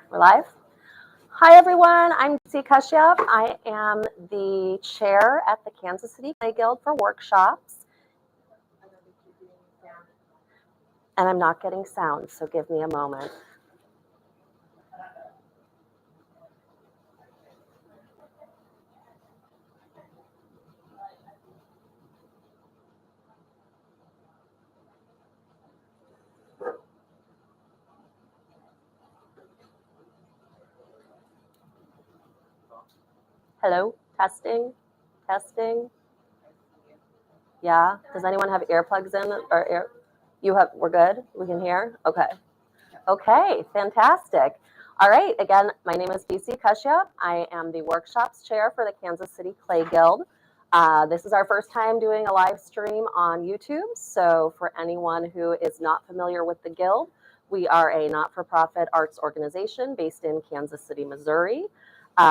We're live. Hi, everyone. I'm Xiem Kashyap. I am the chair at the Kansas City Clay Guild for workshops. And I'm not getting sound, so give me a moment. Hello? Testing? Testing? Yeah? Does anyone have earplugs in? Or we're good? We can hear? Okay. Okay, fantastic. All right, again, my name is Xiem Kashyap. I am the workshops chair for the Kansas City Clay Guild. This is our first time doing a live stream on YouTube, so for anyone who is not familiar with the Guild, we are a not-for-profit arts organization based in Kansas City, Missouri.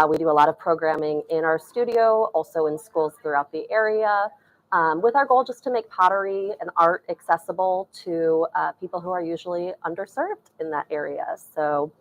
We do a lot of programming in our studio, also in schools throughout the area, with our goal just to make pottery and art accessible to people who are usually underserved in that area. So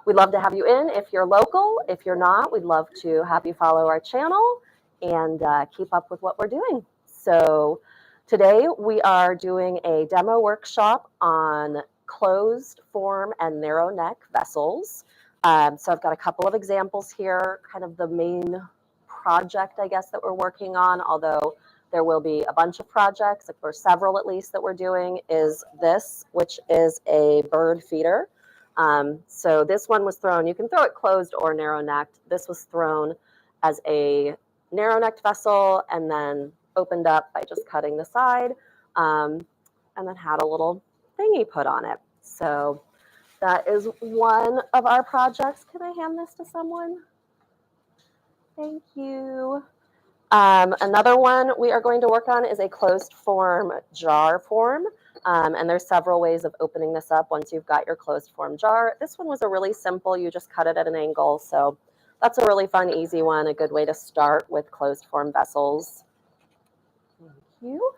we'd love to have you in if you're local. If you're not, we'd love to have you follow our channel and keep up with what we're doing. So today we are doing a demo workshop on closed form and narrow neck vessels. So I've got a couple of examples here, kind of the main project, I guess, that we're working on, although there will be a bunch of projects, or several at least, that we're doing, is this, which is a bird feeder. So this one was thrown, you can throw it closed or narrow-necked. This was thrown as a narrow-necked vessel and then opened up by just cutting the side, and then had a little thingy put on it. So that is one of our projects. Can I hand this to someone? Thank you. Another one we are going to work on is a closed form jar form. And there's several ways of opening this up once you've got your closed form jar. This one was a really simple, you just cut it at an angle. So that's a really fun, easy one, a good way to start with closed form vessels. Thank you.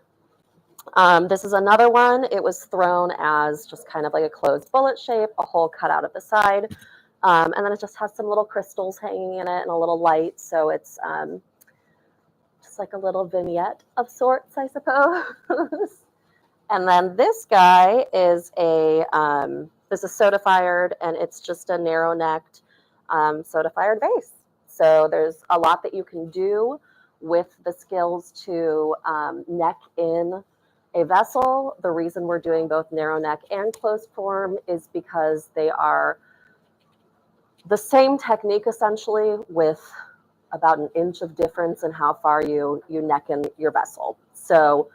This is another one. It was thrown as just kind of like a closed bullet shape, a hole cut out of the side. And then it just has some little crystals hanging in it and a little light. So it's just like a little vignette of sorts, I suppose. And then this guy is this is soda fired, and it's just a narrow necked soda fired vase. So there's a lot that you can do with the skills to neck in a vessel. The reason we're doing both narrow neck and closed form is because they are the same technique essentially, with about an inch of difference in how far you neck in your vessel. So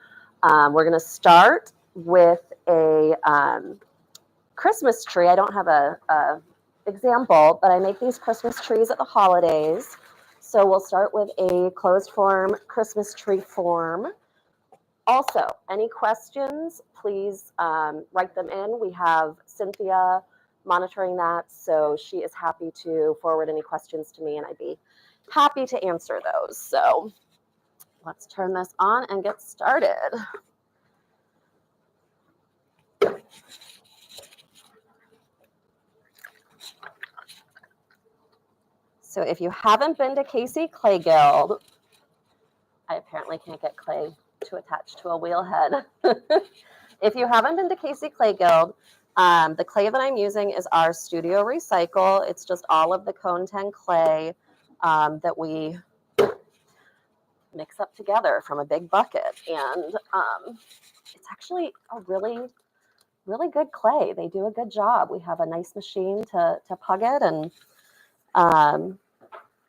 we're going to start with a Christmas tree. I don't have a example, but I make these Christmas trees at the holidays. So we'll start with a closed form Christmas tree form. Also, any questions, please write them in. We have Cynthia monitoring that, so she is happy to forward any questions to me, and I'd be happy to answer those. So let's turn this on and get started. So if you haven't been to KC Clay Guild, I apparently can't get clay to attach to a wheel head. If you haven't been to KC Clay Guild, the clay that I'm using is our Studio Recycle. It's just all of the Cone 10 clay that we mix up together from a big bucket. And it's actually a really, really good clay. They do a good job. We have a nice machine to pug it, and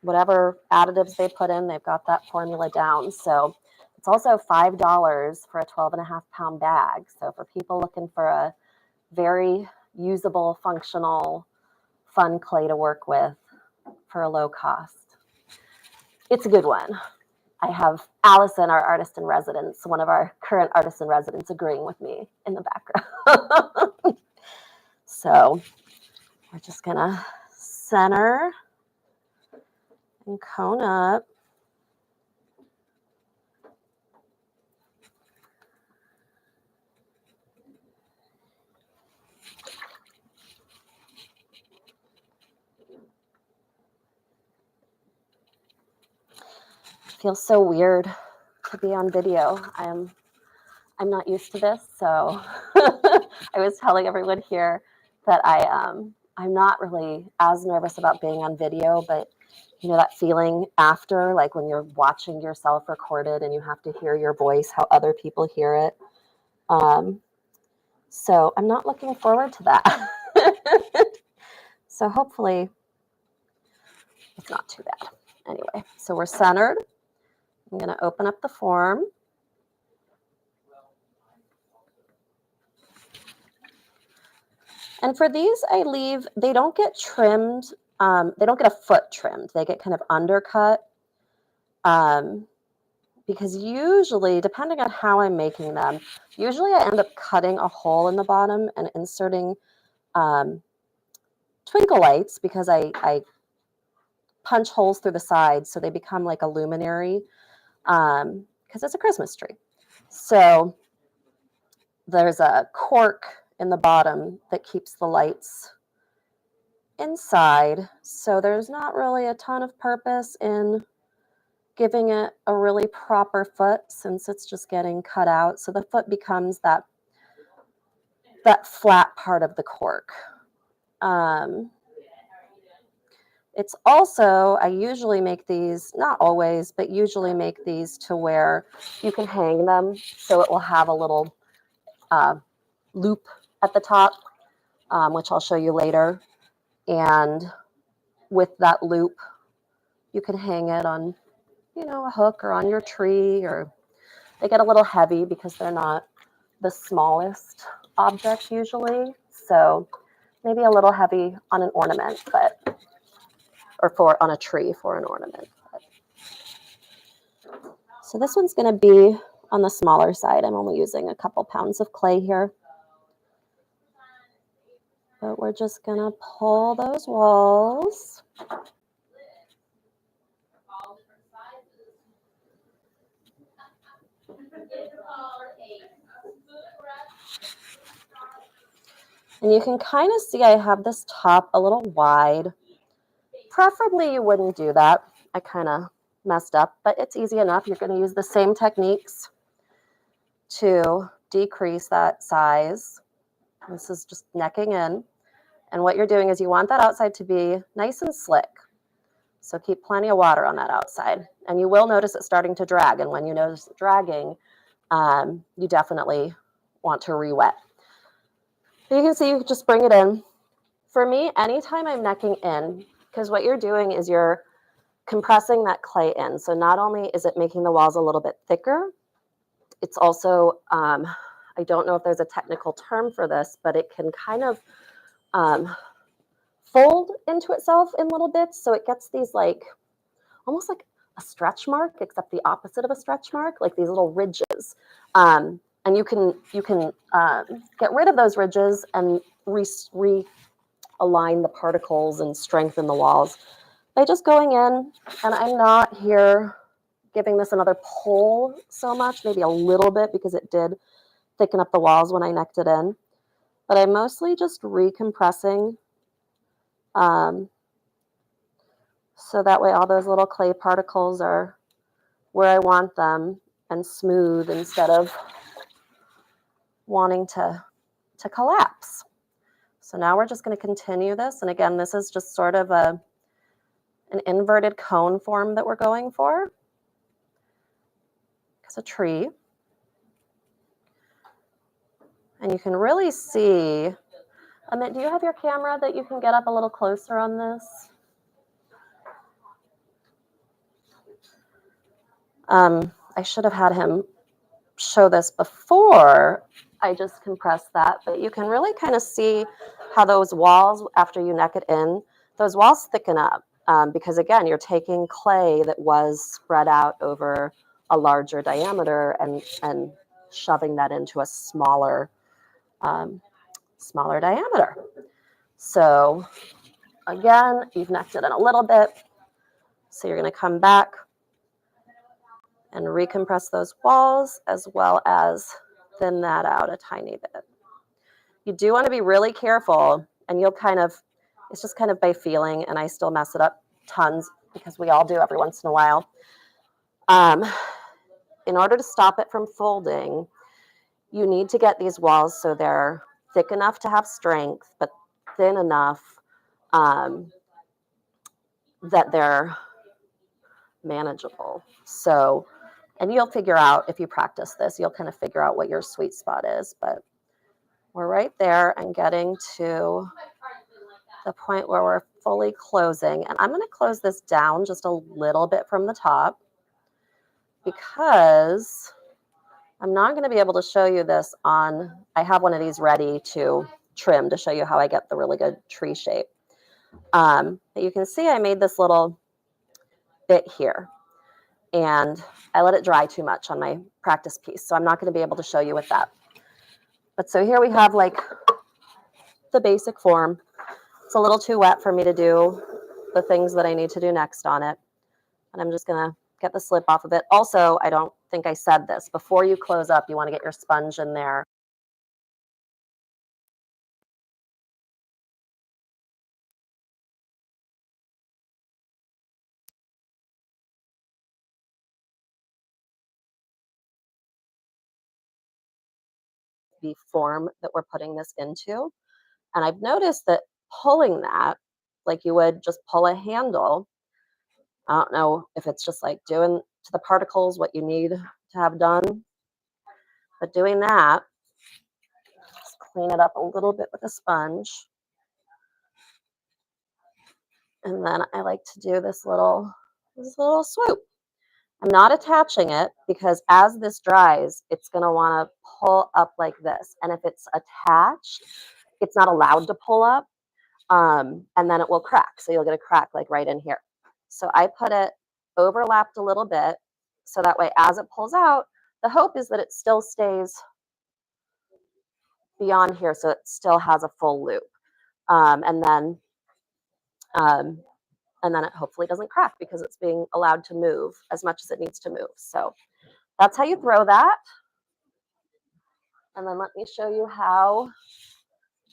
whatever additives they put in, they've got that formula down. So it's also $5 for a 12.5-pound bag. So for people looking for a very usable, functional, fun clay to work with for a low cost, it's a good one. I have Allison, our artist in residence, one of our current artists in residence, agreeing with me in the background. So we're just gonna center and cone up. feels so weird to be on video. I'm not used to this, so I was telling everyone here that I'm not really as nervous about being on video, but you know that feeling after, like when you're watching yourself recorded and you have to hear your voice, how other people hear it. So I'm not looking forward to that. So hopefully it's not too bad. Anyway, so we're centered. I'm going to open up the form. And for these, I leave, they don't get trimmed. They don't get a foot trimmed. They get kind of undercut. Because usually, depending on how I'm making them, usually I end up cutting a hole in the bottom and inserting twinkle lights, because I punch holes through the sides so they become like a luminary, because it's a Christmas tree. So there's a cork in the bottom that keeps the lights inside. So there's not really a ton of purpose in giving it a really proper foot since it's just getting cut out. So the foot becomes that flat part of the cork. It's also, I usually make these, not always, but usually make these to where you can hang them. So it will have a little loop at the top, which I'll show you later. And with that loop, you can hang it on, you know, a hook or on your tree, or they get a little heavy because they're not the smallest object usually. So maybe a little heavy on an ornament, but, or on a tree for an ornament. So this one's going to be on the smaller side. I'm only using a couple pounds of clay here. But we're just going to pull those walls. And you can kind of see I have this top a little wide. Preferably you wouldn't do that. I kind of messed up, but it's easy enough. You're going to use the same techniques to decrease that size. This is just necking in. And what you're doing is you want that outside to be nice and slick. So keep plenty of water on that outside. And you will notice it starting to drag. And when you notice it dragging, you definitely want to re-wet. You can see you just bring it in. For me, anytime I'm necking in, because what you're doing is you're compressing that clay in. So not only is it making the walls a little bit thicker, it's also, I don't know if there's a technical term for this, but it can kind of fold into itself in little bits. So it gets these like, almost like a stretch mark, except the opposite of a stretch mark, like these little ridges. And you can get rid of those ridges and realign the particles and strengthen the walls by just going in. And I'm not here giving this another pull so much, maybe a little bit, because it did thicken up the walls when I necked it in. But I'm mostly just recompressing, so that way all those little clay particles are where I want them and smooth instead of wanting to collapse. So now we're just going to continue this. And again, this is just sort of an inverted cone form that we're going for. It's a tree. And you can really see, Amit, do you have your camera that you can get up a little closer on this? I should have had him show this before I just compressed that, but you can really kind of see how those walls, after you neck it in, those walls thicken up, because again, you're taking clay that was spread out over a larger diameter and shoving that into a smaller diameter. So again, you've necked it in a little bit, so you're going to come back and recompress those walls, as well as thin that out a tiny bit. You do want to be really careful, and you'll kind of, it's just kind of by feeling, and I still mess it up tons because we all do every once in a while. Um, in order to stop it from folding, you need to get these walls so they're thick enough to have strength, but thin enough um, that they're manageable. So, and you'll figure out if you practice this, you'll kind of figure out what your sweet spot is. But we're right there and getting to the point where we're fully closing. And I'm going to close this down just a little bit from the top because I'm not going to be able to show you this on, I have one of these ready to trim to show you how I get the really good tree shape. But you can see I made this little bit here and I let it dry too much on my practice piece. So I'm not going to be able to show you with that. But so here we have like the basic form. It's a little too wet for me to do the things that I need to do next on it. And I'm just going to get the slip off of it. Also, I don't think I said this. Before you close up, you want to get your sponge in there. The form that we're putting this into. And I've noticed that pulling that, like you would just pull a handle, I don't know if it's just like doing to the particles what you need to have done, but doing that, just clean it up a little bit with a sponge. And then I like to do this little swoop. I'm not attaching it because as this dries, it's going to want to pull up like this. And if it's attached, it's not allowed to pull up. And then it will crack. So you'll get a crack like right in here. So I put it overlapped a little bit. So that way, as it pulls out, the hope is that it still stays beyond here. So it still has a full loop. And then it hopefully doesn't crack because it's being allowed to move as much as it needs to move. So that's how you throw that. And then let me show you how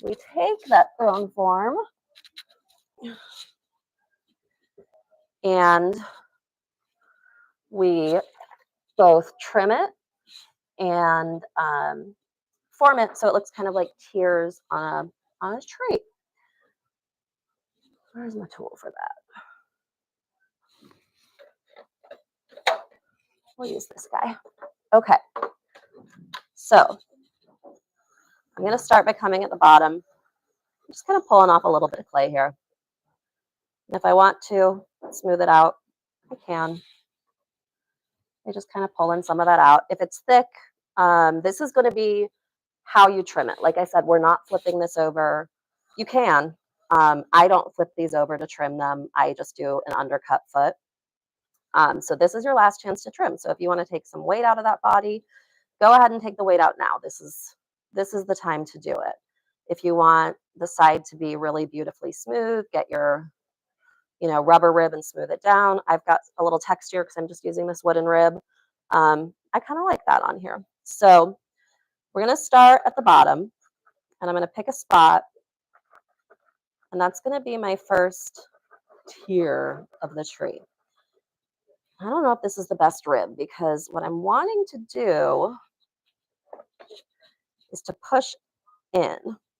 we take that thrown form and we both trim it and form it so it looks kind of like tiers on a tree. Where's my tool for that? We'll use this guy. Okay. So I'm going to start by coming at the bottom. I'm just kind of pulling off a little bit of clay here. And if I want to smooth it out, I can. I just kind of pull in some of that out. If it's thick, this is going to be how you trim it. Like I said, we're not flipping this over. You can. I don't flip these over to trim them. I just do an undercut foot. So this is your last chance to trim. So if you want to take some weight out of that body, go ahead and take the weight out now. This is the time to do it. If you want the side to be really beautifully smooth, get your rubber rib and smooth it down. I've got a little texture because I'm just using this wooden rib. I kind of like that on here. So we're going to start at the bottom and I'm going to pick a spot. And that's going to be my first tier of the tree. I don't know if this is the best rib because what I'm wanting to do is to push in.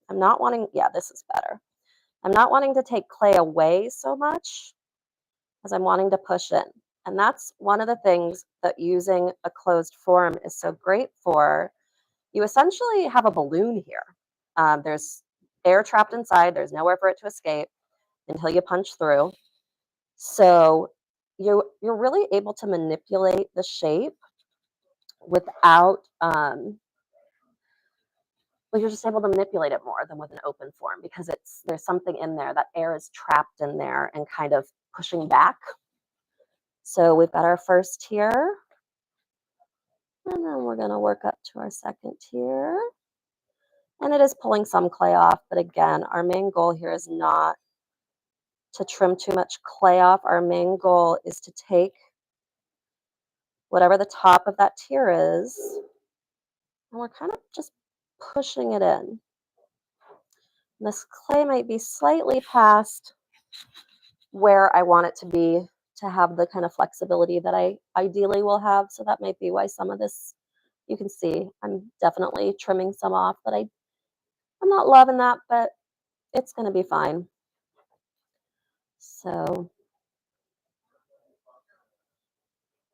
I'm not wanting, yeah, this is better. I'm not wanting to take clay away so much as I'm wanting to push in. And that's one of the things that using a closed form is so great for. You essentially have a balloon here. There's air trapped inside. There's nowhere for it to escape until you punch through. So you're really able to manipulate the shape without, you're just able to manipulate it more than with an open form because there's something in there. That air is trapped in there and kind of pushing back. So we've got our first tier. And then we're going to work up to our second tier. And it is pulling some clay off. But again, our main goal here is not to trim too much clay off. Our main goal is to take whatever the top of that tier is, and we're kind of just pushing it in. And this clay might be slightly past where I want it to be to have the kind of flexibility that I ideally will have. So that might be why some of this, you can see I'm definitely trimming some off, but I'm not loving that, but it's going to be fine. So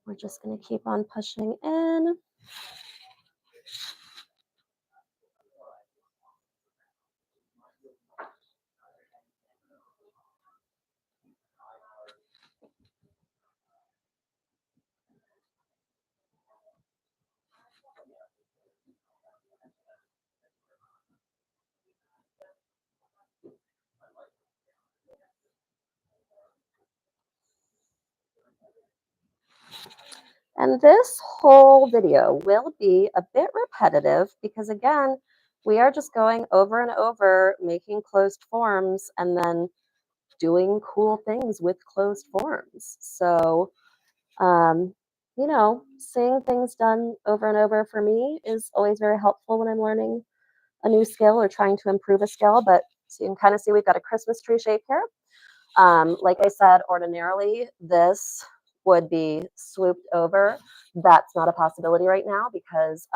we're just going to keep on pushing in. And this whole video will be a bit repetitive because, again, we are just going over and over making closed forms and then doing cool things with closed forms. So, you know, seeing things done over and over for me is always very helpful when I'm learning a new skill or trying to improve a skill. But so you can kind of see we've got a Christmas tree shape here. Like I said, ordinarily this would be swooped over. That's not a possibility right now because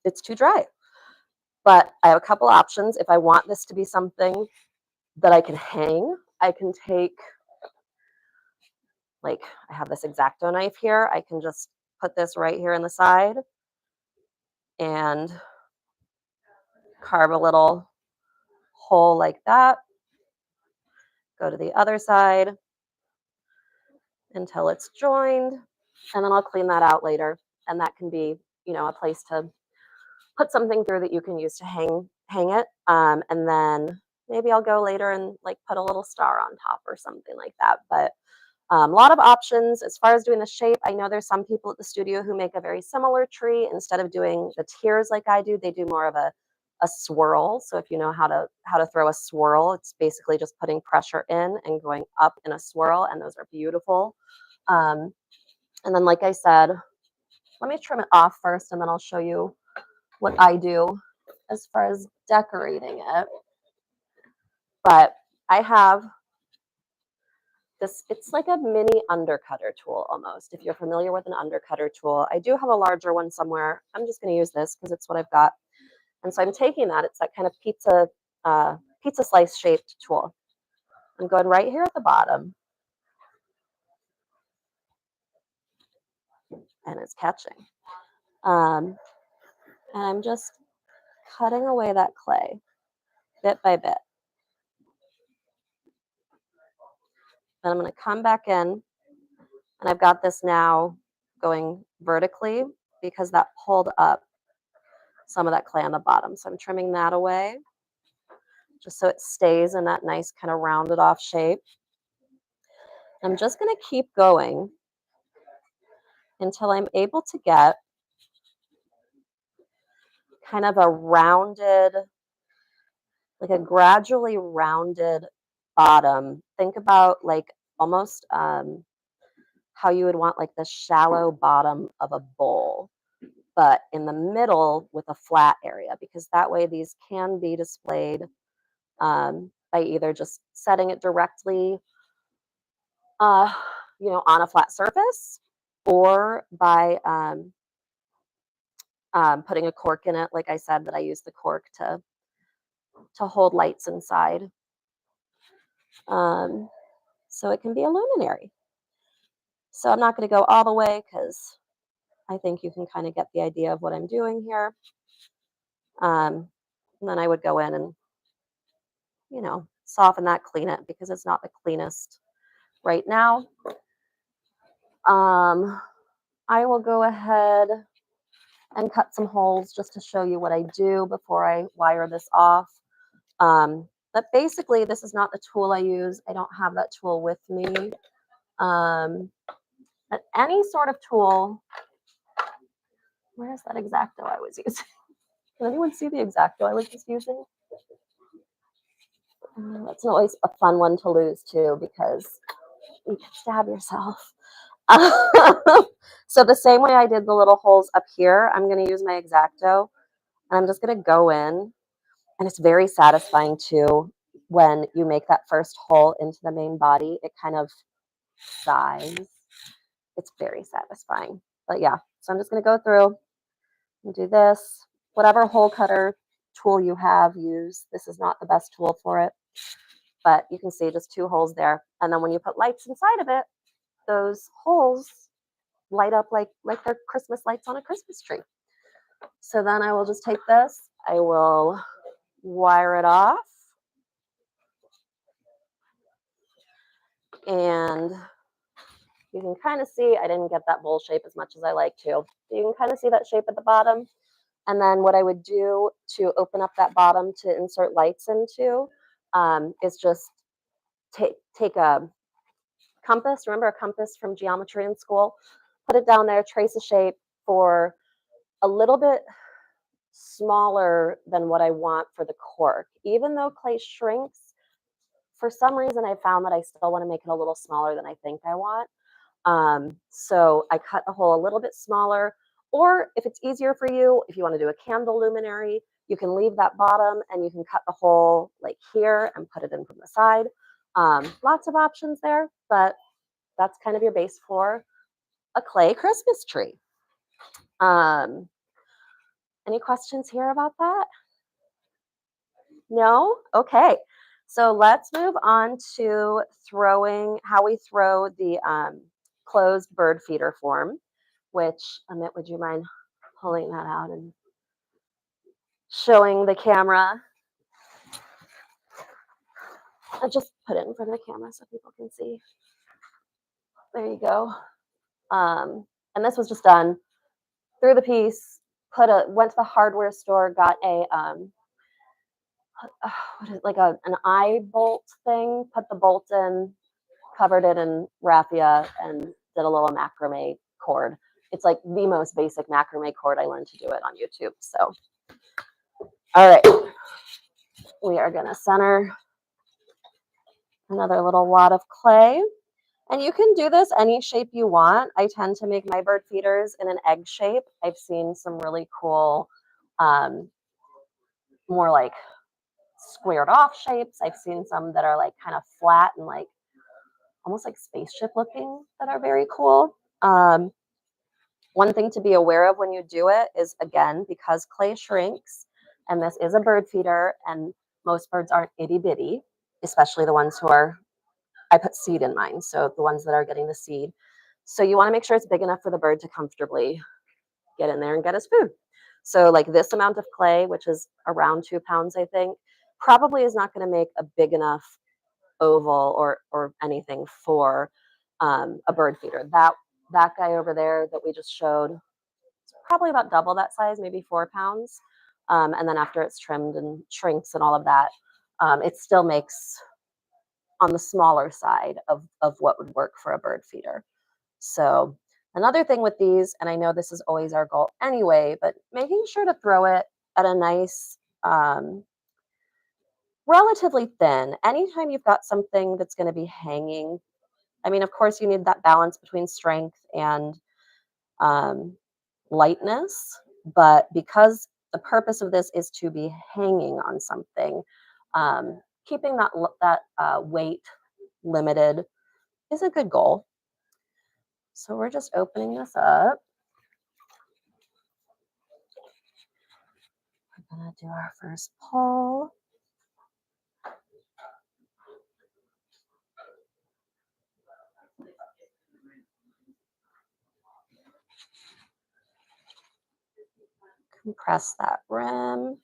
it's too dry. But I have a couple options. If I want this to be something that I can hang, I can take, like I have this X-Acto knife here. I can just put this right here in the side and carve a little hole like that. Go to the other side until it's joined, and then I'll clean that out later. And that can be, you know, a place to put something through that you can use to hang it. And then maybe I'll go later and like put a little star on top or something like that. But a lot of options as far as doing the shape. I know there's some people at the studio who make a very similar tree. Instead of doing the tiers like I do, they do more of a swirl. So if you know how to throw a swirl, it's basically just putting pressure in and going up in a swirl, and those are beautiful. And then, like I said, let me trim it off first, and then I'll show you what I do as far as decorating it. But I have this, it's like a mini undercutter tool almost. If you're familiar with an undercutter tool, I do have a larger one somewhere. I'm just going to use this because it's what I've got. And so I'm taking that. It's that kind of pizza slice shaped tool. I'm going right here at the bottom, and it's catching. And I'm just cutting away that clay bit by bit. Then I'm going to come back in, and I've got this now going vertically because that pulled up some of that clay on the bottom. So I'm trimming that away just so it stays in that nice kind of rounded off shape. I'm just going to keep going until I'm able to get kind of a rounded, like a gradually rounded bottom. Think about like almost how you would want like the shallow bottom of a bowl, but in the middle with a flat area, because that way these can be displayed by either just setting it directly you know, on a flat surface, or by putting a cork in it. Like I said, that I use the cork to hold lights inside. So it can be a luminary. So I'm not going to go all the way because I think you can kind of get the idea of what I'm doing here. And then I would go in and, you know, soften that, clean it, because it's not the cleanest right now. I will go ahead and cut some holes just to show you what I do before I wire this off. But basically, this is not the tool I use. I don't have that tool with me. But any sort of tool, where's that X-Acto I was using? Can anyone see the X-Acto I was just using? That's always a fun one to lose too, because you can stab yourself. So the same way I did the little holes up here, I'm going to use my X-Acto, and I'm just going to go in, and it's very satisfying too when you make that first hole into the main body. It kind of size. It's very satisfying. But yeah, so I'm just going to go through and do this. Whatever hole cutter tool you have, use. This is not the best tool for it, but you can see just 2 holes there. And then when you put lights inside of it, those holes light up like they're Christmas lights on a Christmas tree. So then I will just take this, I will wire it off, and you can kind of see, I didn't get that bowl shape as much as I like to. You can kind of see that shape at the bottom. And then what I would do to open up that bottom to insert lights into is just take a compass. Remember a compass from geometry in school? Put it down there, trace a shape for a little bit smaller than what I want for the cork. Even though clay shrinks, for some reason I found that I still want to make it a little smaller than I think I want. So I cut the hole a little bit smaller, or if it's easier for you, if you want to do a candle luminary, you can leave that bottom and you can cut the hole like here and put it in from the side. Lots of options there, but that's kind of your base for a clay Christmas tree. Any questions here about that? No? Okay. So let's move on to throwing, how we throw the closed bird feeder form, which, Amit, would you mind pulling that out and showing the camera? I'll just put it in front of the camera so people can see. There you go. And this was just done through the piece, went to the hardware store, got a like an eye bolt thing, put the bolt in, covered it in raffia, and did a little macrame cord. It's like the most basic macrame cord. I learned to do it on YouTube. So, all right, we are going to center another little wad of clay. And you can do this any shape you want. I tend to make my bird feeders in an egg shape. I've seen some really cool, more like squared off shapes. I've seen some that are like kind of flat and like almost like spaceship looking that are very cool. One thing to be aware of when you do it is, again, because clay shrinks, and this is a bird feeder, and most birds aren't itty bitty, especially the ones who are, I put seed in mine, so the ones that are getting the seed. So you want to make sure it's big enough for the bird to comfortably get in there and get his food. So like this amount of clay, which is around 2 pounds, I think, probably is not going to make a big enough oval or anything for a bird feeder. That guy over there that we just showed, it's probably about double that size, maybe 4 pounds. And then after it's trimmed and shrinks and all of that, it still makes on the smaller side of what would work for a bird feeder. So another thing with these, and I know this is always our goal anyway, but making sure to throw it at a nice, relatively thin. Anytime you've got something that's going to be hanging, I mean, of course, you need that balance between strength and lightness, but because the purpose of this is to be hanging on something, keeping that weight limited is a good goal. So we're just opening this up. We're gonna do our first pull. Compress that rim.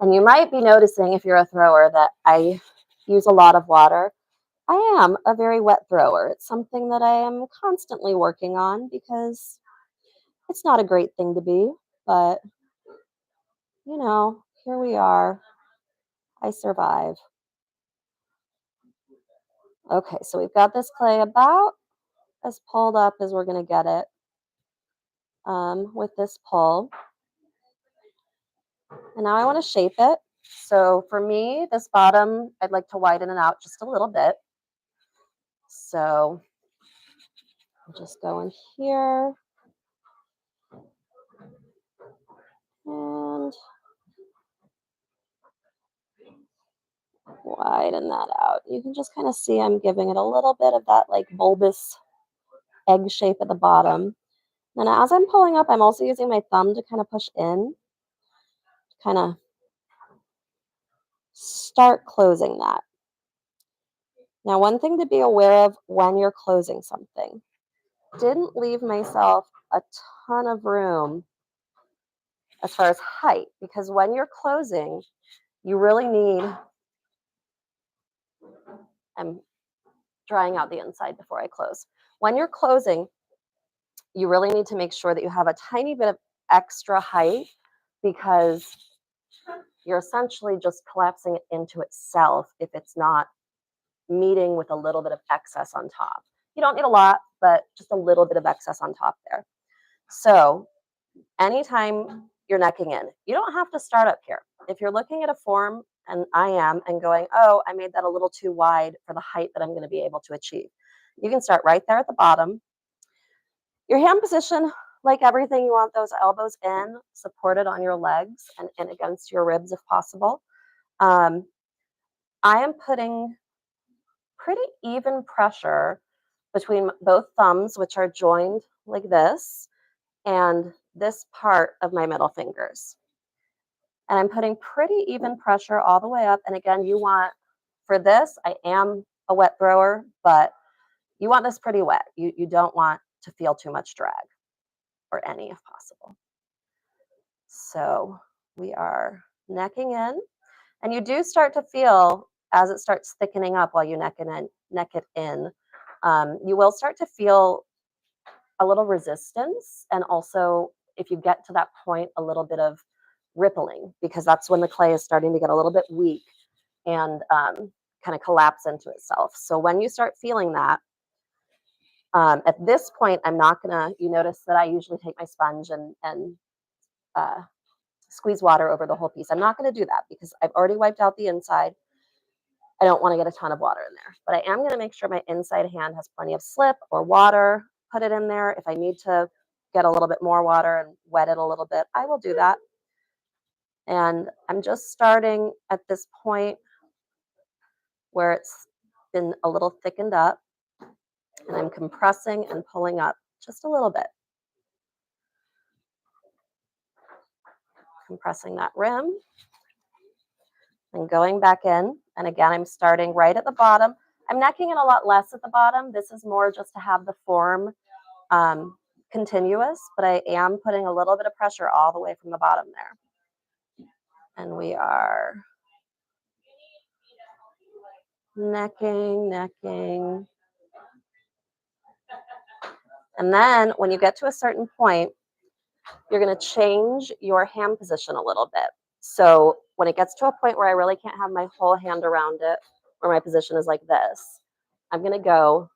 And you might be noticing, if you're a thrower, that I use a lot of water. I am a very wet thrower. It's something that I am constantly working on because it's not a great thing to be, but you know, here we are. I survive. Okay, so we've got this clay about as pulled up as we're going to get it with this pull. And now I want to shape it. So for me, this bottom, I'd like to widen it out just a little bit. So I'll just go in here. And Widen that out. You can just kind of see I'm giving it a little bit of that like bulbous egg shape at the bottom. And as I'm pulling up, I'm also using my thumb to kind of push in, kind of start closing that. Now, one thing to be aware of when you're closing something, didn't leave myself a ton of room as far as height, because when you're closing, you really need, I'm drying out the inside before I close. When you're closing, you really need to make sure that you have a tiny bit of extra height, because you're essentially just collapsing it into itself if it's not meeting with a little bit of excess on top. You don't need a lot, but just a little bit of excess on top there. So anytime you're necking in, you don't have to start up here. If you're looking at a form, and I am, and going, oh, I made that a little too wide for the height that I'm going to be able to achieve, you can start right there at the bottom. Your hand position, like everything, you want those elbows in, supported on your legs and in against your ribs if possible. I am putting pretty even pressure between both thumbs, which are joined like this, and this part of my middle fingers. And I'm putting pretty even pressure all the way up. And again, you want, for this, I am a wet thrower, but you want this pretty wet. You don't want to feel too much drag, or any if possible. So we are necking in, and you do start to feel as it starts thickening up while you neck it in. You will start to feel a little resistance, and also if you get to that point, a little bit of rippling, because that's when the clay is starting to get a little bit weak and kind of collapse into itself. So when you start feeling that, at this point, I'm not gonna, you notice that I usually take my sponge and squeeze water over the whole piece. I'm not gonna do that because I've already wiped out the inside. I don't wanna get a ton of water in there, but I am gonna make sure my inside hand has plenty of slip or water, put it in there. If I need to get a little bit more water and wet it a little bit, I will do that. And I'm just starting at this point where it's been a little thickened up, and I'm compressing and pulling up just a little bit. Compressing that rim and going back in. And again, I'm starting right at the bottom. I'm necking it a lot less at the bottom. This is more just to have the form continuous, but I am putting a little bit of pressure all the way from the bottom there. And we are necking. And then when you get to a certain point, you're going to change your hand position a little bit. So when it gets to a point where I really can't have my whole hand around it, where my position is like this, I'm going to go,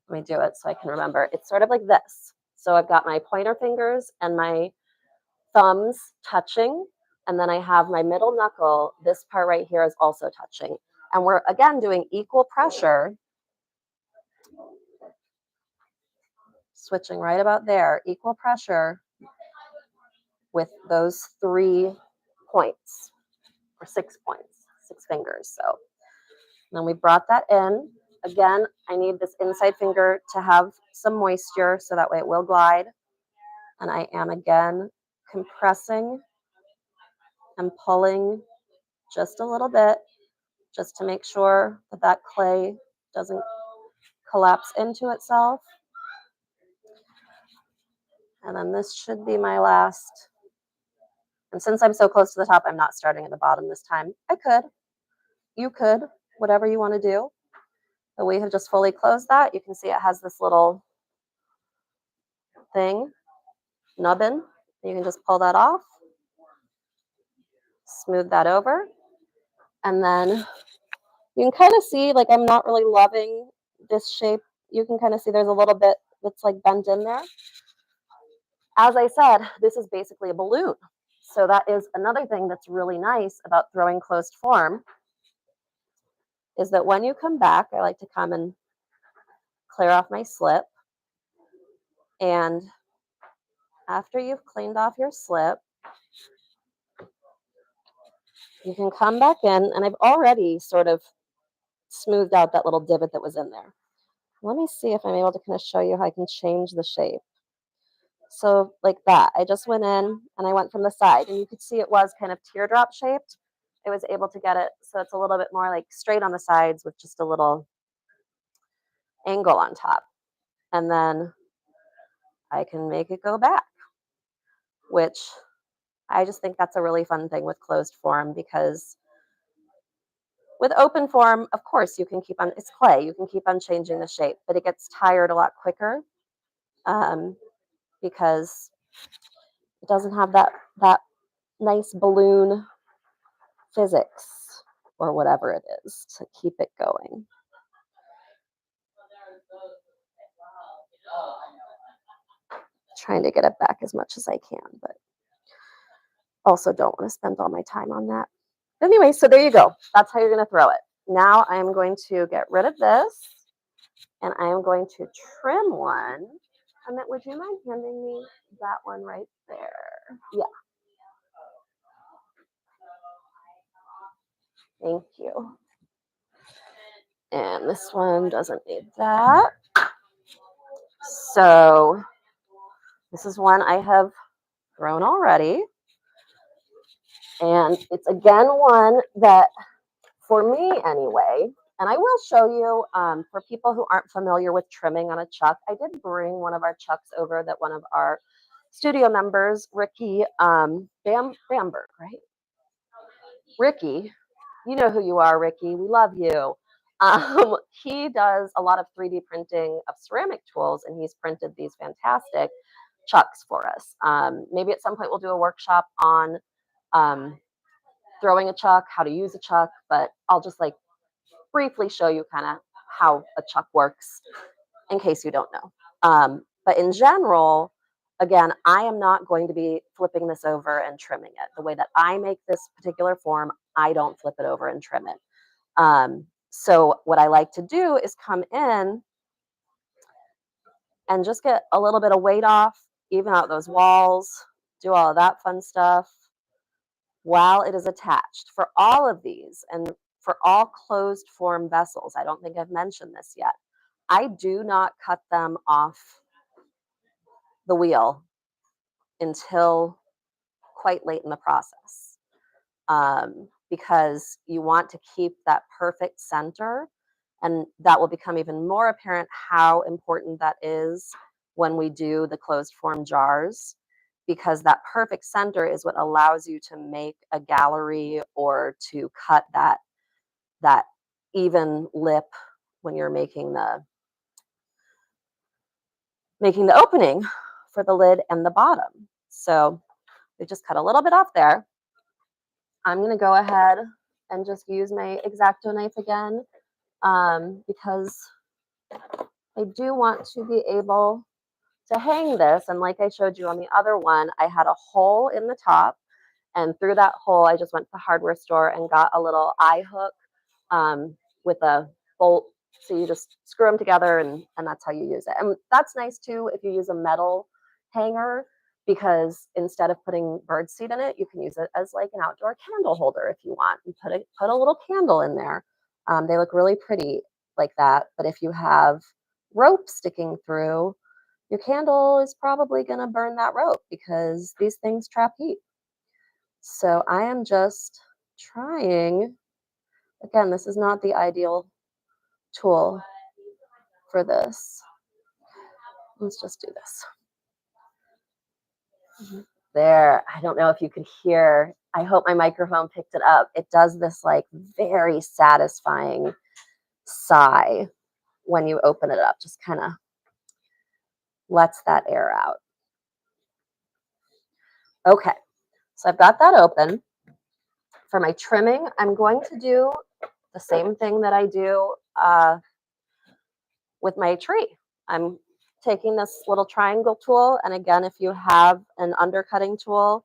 let me do it so I can remember. It's sort of like this. So I've got my pointer fingers and my thumbs touching, and then I have my middle knuckle. This part right here is also touching. And we're, again, doing equal pressure, switching right about there, equal pressure with those 3 points, or 6 points, 6 fingers. So then we brought that in. Again, I need this inside finger to have some moisture so that way it will glide. And I am again compressing and pulling just a little bit, just to make sure that that clay doesn't collapse into itself. And then this should be my last. And since I'm so close to the top, I'm not starting at the bottom this time. I could, you could, whatever you want to do. But we have just fully closed that. You can see it has this little thing, nubbin. You can just pull that off, smooth that over. And then you can kind of see, like, I'm not really loving this shape. You can kind of see there's a little bit that's like bent in there. As I said, this is basically a balloon. So that is another thing that's really nice about throwing closed form, is that when you come back, I like to come and clear off my slip. And after you've cleaned off your slip, you can come back in, and I've already sort of smoothed out that little divot that was in there. Let me see if I'm able to kind of show you how I can change the shape. So like that, I just went in and I went from the side, and you could see it was kind of teardrop shaped. I was able to get it so it's a little bit more like straight on the sides with just a little angle on top. And then I can make it go back, which I just think that's a really fun thing with closed form, because with open form, of course, you can keep on, it's clay, you can keep on changing the shape, but it gets tired a lot quicker because it doesn't have that nice balloon physics or whatever it is to keep it going. Trying to get it back as much as I can, but also don't want to spend all my time on that. But anyway, so there you go. That's how you're going to throw it. Now I'm going to get rid of this, and I'm going to trim one. Emmett, would you mind handing me that one right there? Yeah. Thank you. And this one doesn't need that. So this is one I have thrown already. And it's again one that, for me anyway, and I will show you for people who aren't familiar with trimming on a chuck, I did bring one of our chucks over that one of our studio members, Ricky Bamberg, right? Ricky, you know who you are, Ricky. We love you. He does a lot of 3D printing of ceramic tools, and he's printed these fantastic chucks for us. Maybe at some point we'll do a workshop on throwing a chuck, how to use a chuck, but I'll just like briefly show you kind of how a chuck works in case you don't know. But in general, again, I am not going to be flipping this over and trimming it. The way that I make this particular form, I don't flip it over and trim it. So what I like to do is come in and just get a little bit of weight off, even out those walls, do all of that fun stuff while it is attached. For all of these, and for all closed form vessels, I don't think I've mentioned this yet, I do not cut them off the wheel until quite late in the process, because you want to keep that perfect center, and that will become even more apparent how important that is when we do the closed form jars, because that perfect center is what allows you to make a gallery or to cut that even lip when you're making the opening for the lid and the bottom. So we just cut a little bit off there. I'm going to go ahead and just use my X-Acto knife again, because I do want to be able to hang this. And like I showed you on the other one, I had a hole in the top, and through that hole, I just went to the hardware store and got a little eye hook with a bolt. So you just screw them together, and that's how you use it. And that's nice too if you use a metal hanger, because instead of putting birdseed in it, you can use it as like an outdoor candle holder if you want. You put a little candle in there. They look really pretty like that. But if you have rope sticking through, your candle is probably going to burn that rope, because these things trap heat. So I am just trying, again, this is not the ideal tool for this. Let's just do this. There, I don't know if you could hear, I hope my microphone picked it up. It does this like very satisfying sigh when you open it up, just kind of lets that air out. Okay, so I've got that open. For my trimming, I'm going to do the same thing that I do with my tree. I'm taking this little triangle tool, and again, if you have an undercutting tool,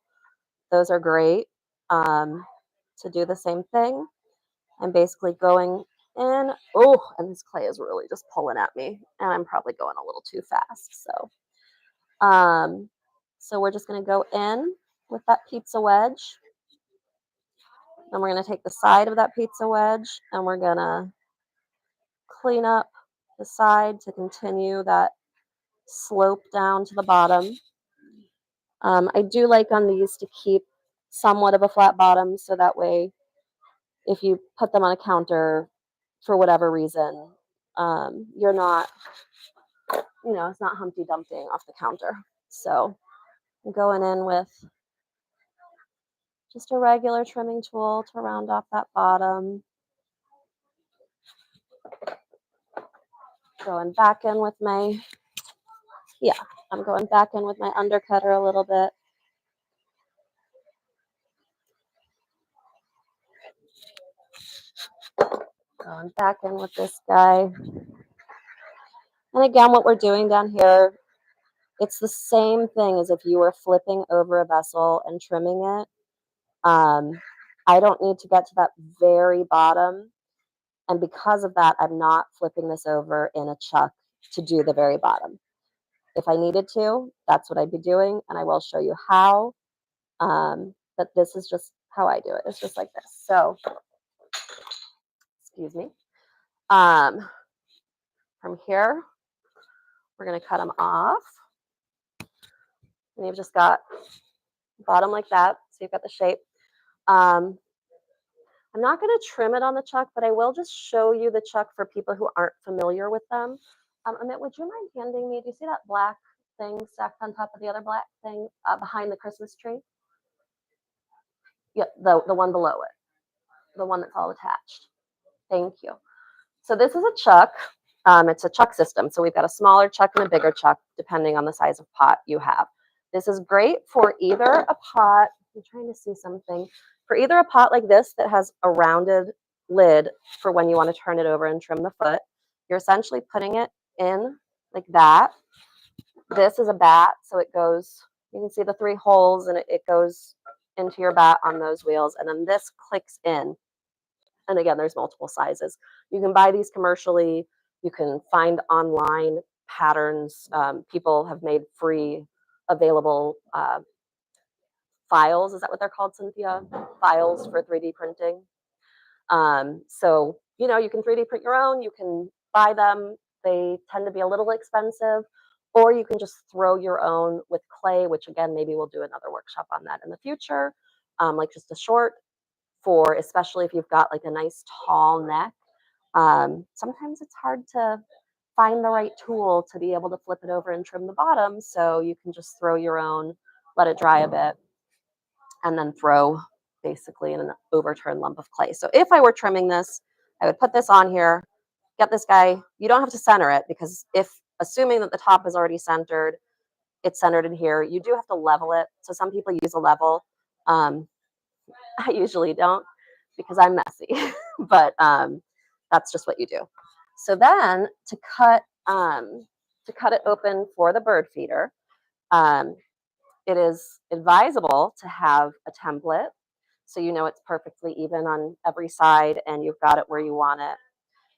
those are great to do the same thing. I'm basically going in. Oh, and this clay is really just pulling at me, and I'm probably going a little too fast. So we're just going to go in with that pizza wedge. Then we're going to take the side of that pizza wedge and we're going to clean up the side to continue that slope down to the bottom. I do like on these to keep somewhat of a flat bottom so that way if you put them on a counter for whatever reason, you're not, it's not Humpty Dumpty off the counter. So I'm going in with just a regular trimming tool to round off that bottom. Going back in with my, I'm going back in with my undercutter a little bit. Going back in with this guy. And again, what we're doing down here, it's the same thing as if you were flipping over a vessel and trimming it. I don't need to get to that very bottom. And because of that, I'm not flipping this over in a chuck to do the very bottom. If I needed to, that's what I'd be doing. And I will show you how. But this is just how I do it. It's just like this. So, excuse me. From here, we're going to cut them off. And you've just got bottom like that. So you've got the shape. I'm not going to trim it on the chuck, but I will just show you the chuck for people who aren't familiar with them. Amit, would you mind handing me, do you see that black thing stacked on top of the other black thing behind the Christmas tree? Yeah, the one below it, the one that's all attached. Thank you. So this is a chuck. It's a chuck system. So we've got a smaller chuck and a bigger chuck, depending on the size of pot you have. This is great for either a pot, I'm trying to see something, for either a pot like this that has a rounded lid for when you want to turn it over and trim the foot. You're essentially putting it in like that. This is a bat, so it goes, you can see the 3 holes and it goes into your bat on those wheels. And then this clicks in. And again, there's multiple sizes. You can buy these commercially. You can find online patterns. People have made free available files. Is that what they're called, Cynthia? Files for 3D printing. So, you can 3D print your own. You can buy them. They tend to be a little expensive. Or you can just throw your own with clay, which again, maybe we'll do another workshop on that in the future. Like just a short for, especially if you've got like a nice tall neck. Sometimes it's hard to find the right tool to be able to flip it over and trim the bottom. So you can just throw your own, let it dry a bit, and then throw basically an overturned lump of clay. So if I were trimming this, I would put this on here, get this guy. You don't have to center it because assuming that the top is already centered, it's centered in here. You do have to level it. So some people use a level. I usually don't because I'm messy, but that's just what you do. So then to cut it open for the bird feeder, it is advisable to have a template so it's perfectly even on every side and you've got it where you want it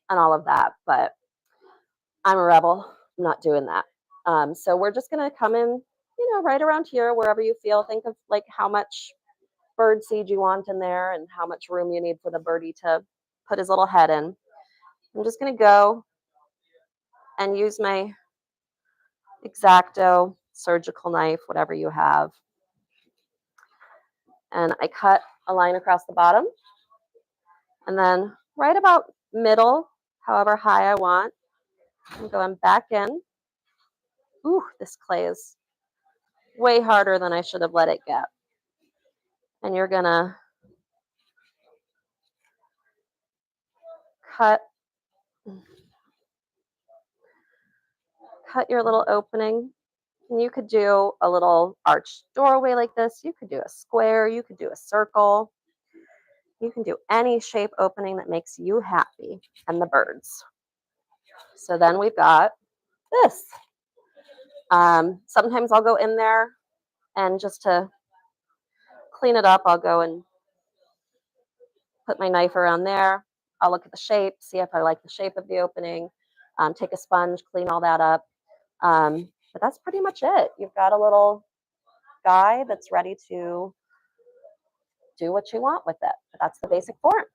and all of that. But I'm a rebel. I'm not doing that. So we're just going to come in, right around here, wherever you feel. Think of like how much bird seed you want in there and how much room you need for the birdie to put his little head in. I'm just going to go and use my X-Acto surgical knife, whatever you have. And I cut a line across the bottom. And then right about middle, however high I want, I'm going back in. Ooh, this clay is way harder than I should have let it get. And you're going to cut your little opening. And you could do a little arched doorway like this. You could do a square. You could do a circle. You can do any shape opening that makes you happy and the birds. So then we've got this. Sometimes I'll go in there and just to clean it up, I'll go and put my knife around there. I'll look at the shape, see if I like the shape of the opening, take a sponge, clean all that up. But that's pretty much it. You've got a little guy that's ready to do what you want with it. But that's the basic form.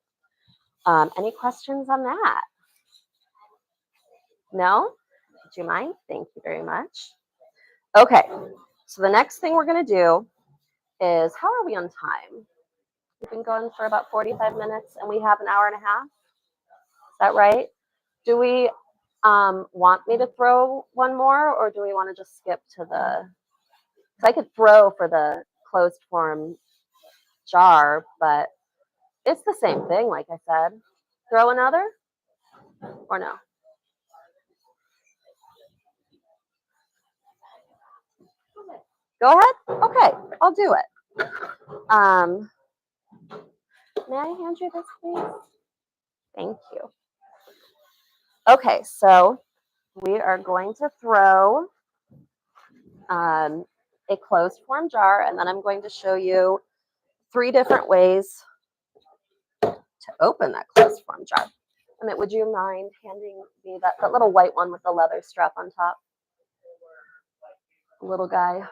Any questions on that? No? Do you mind? Thank you very much. Okay, so the next thing we're going to do is, how are we on time? We've been going for about 45 minutes and we have an hour and a half. Is that right? Do we want me to throw one more, or do we want to just skip to the, because I could throw for the closed form jar, but it's the same thing, like I said. Throw another or no? Go ahead. Okay, I'll do it. May I hand you this, please? Thank you. Okay, so we are going to throw a closed form jar, and then I'm going to show you 3 different ways to open that closed form jar. Emmett, would you mind handing me that little white one with the leather strap on top? Little guy.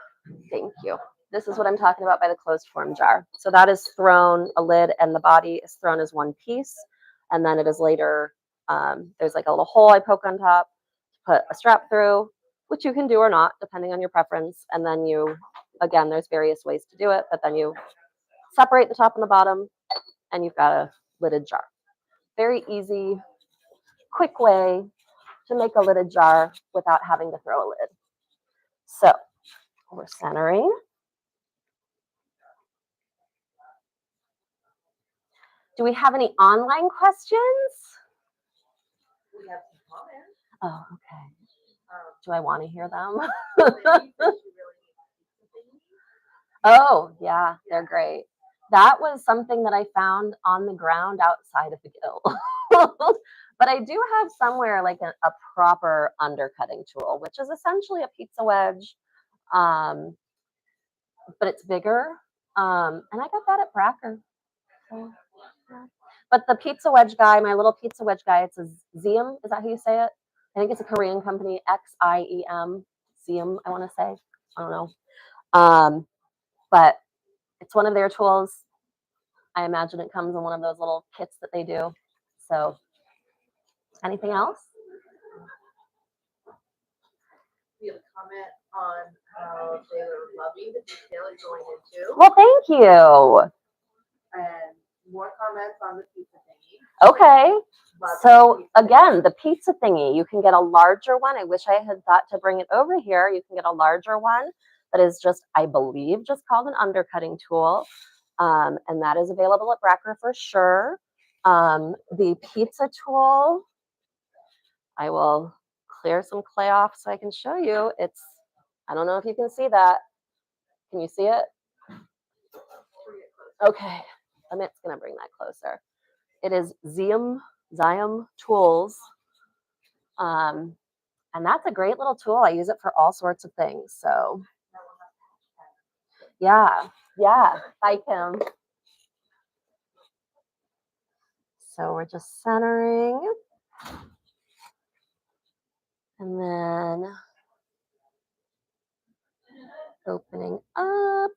Thank you. This is what I'm talking about by the closed form jar. So that is thrown, a lid and the body is thrown as one piece. And then it is later, there's like a little hole I poke on top to put a strap through, which you can do or not, depending on your preference. And then you, again, there's various ways to do it, but then you separate the top and the bottom and you've got a lidded jar. Very easy, quick way to make a lidded jar without having to throw a lid. So we're centering. Do we have any online questions? We have some comments. Oh, okay. Do I want to hear them? Oh, yeah, they're great. That was something that I found on the ground outside of the gill. But I do have somewhere like a proper undercutting tool, which is essentially a pizza wedge, but it's bigger. And I got that at Bracker. So, yeah. But the pizza wedge guy, my little pizza wedge guy, it's a Xiem. Is that how you say it? I think it's a Korean company, Xiem. Xiem, I want to say. I don't know. But it's one of their tools. I imagine it comes in one of those little kits that they do. So, anything else? We have a comment on how they were loving the detail it's going into. Well, thank you. And more comments on the pizza thingy. Okay. So again, the pizza thingy, you can get a larger one. I wish I had thought to bring it over here. You can get a larger one that is just, I believe, just called an undercutting tool. And that is available at Bracker for sure. The pizza tool, I will clear some clay off so I can show you. It's, I don't know if you can see that. Can you see it? Okay, Amit's gonna bring that closer. It is Xiem Tools. And that's a great little tool. I use it for all sorts of things. So yeah. Bye, Kim. So we're just centering. And then opening up.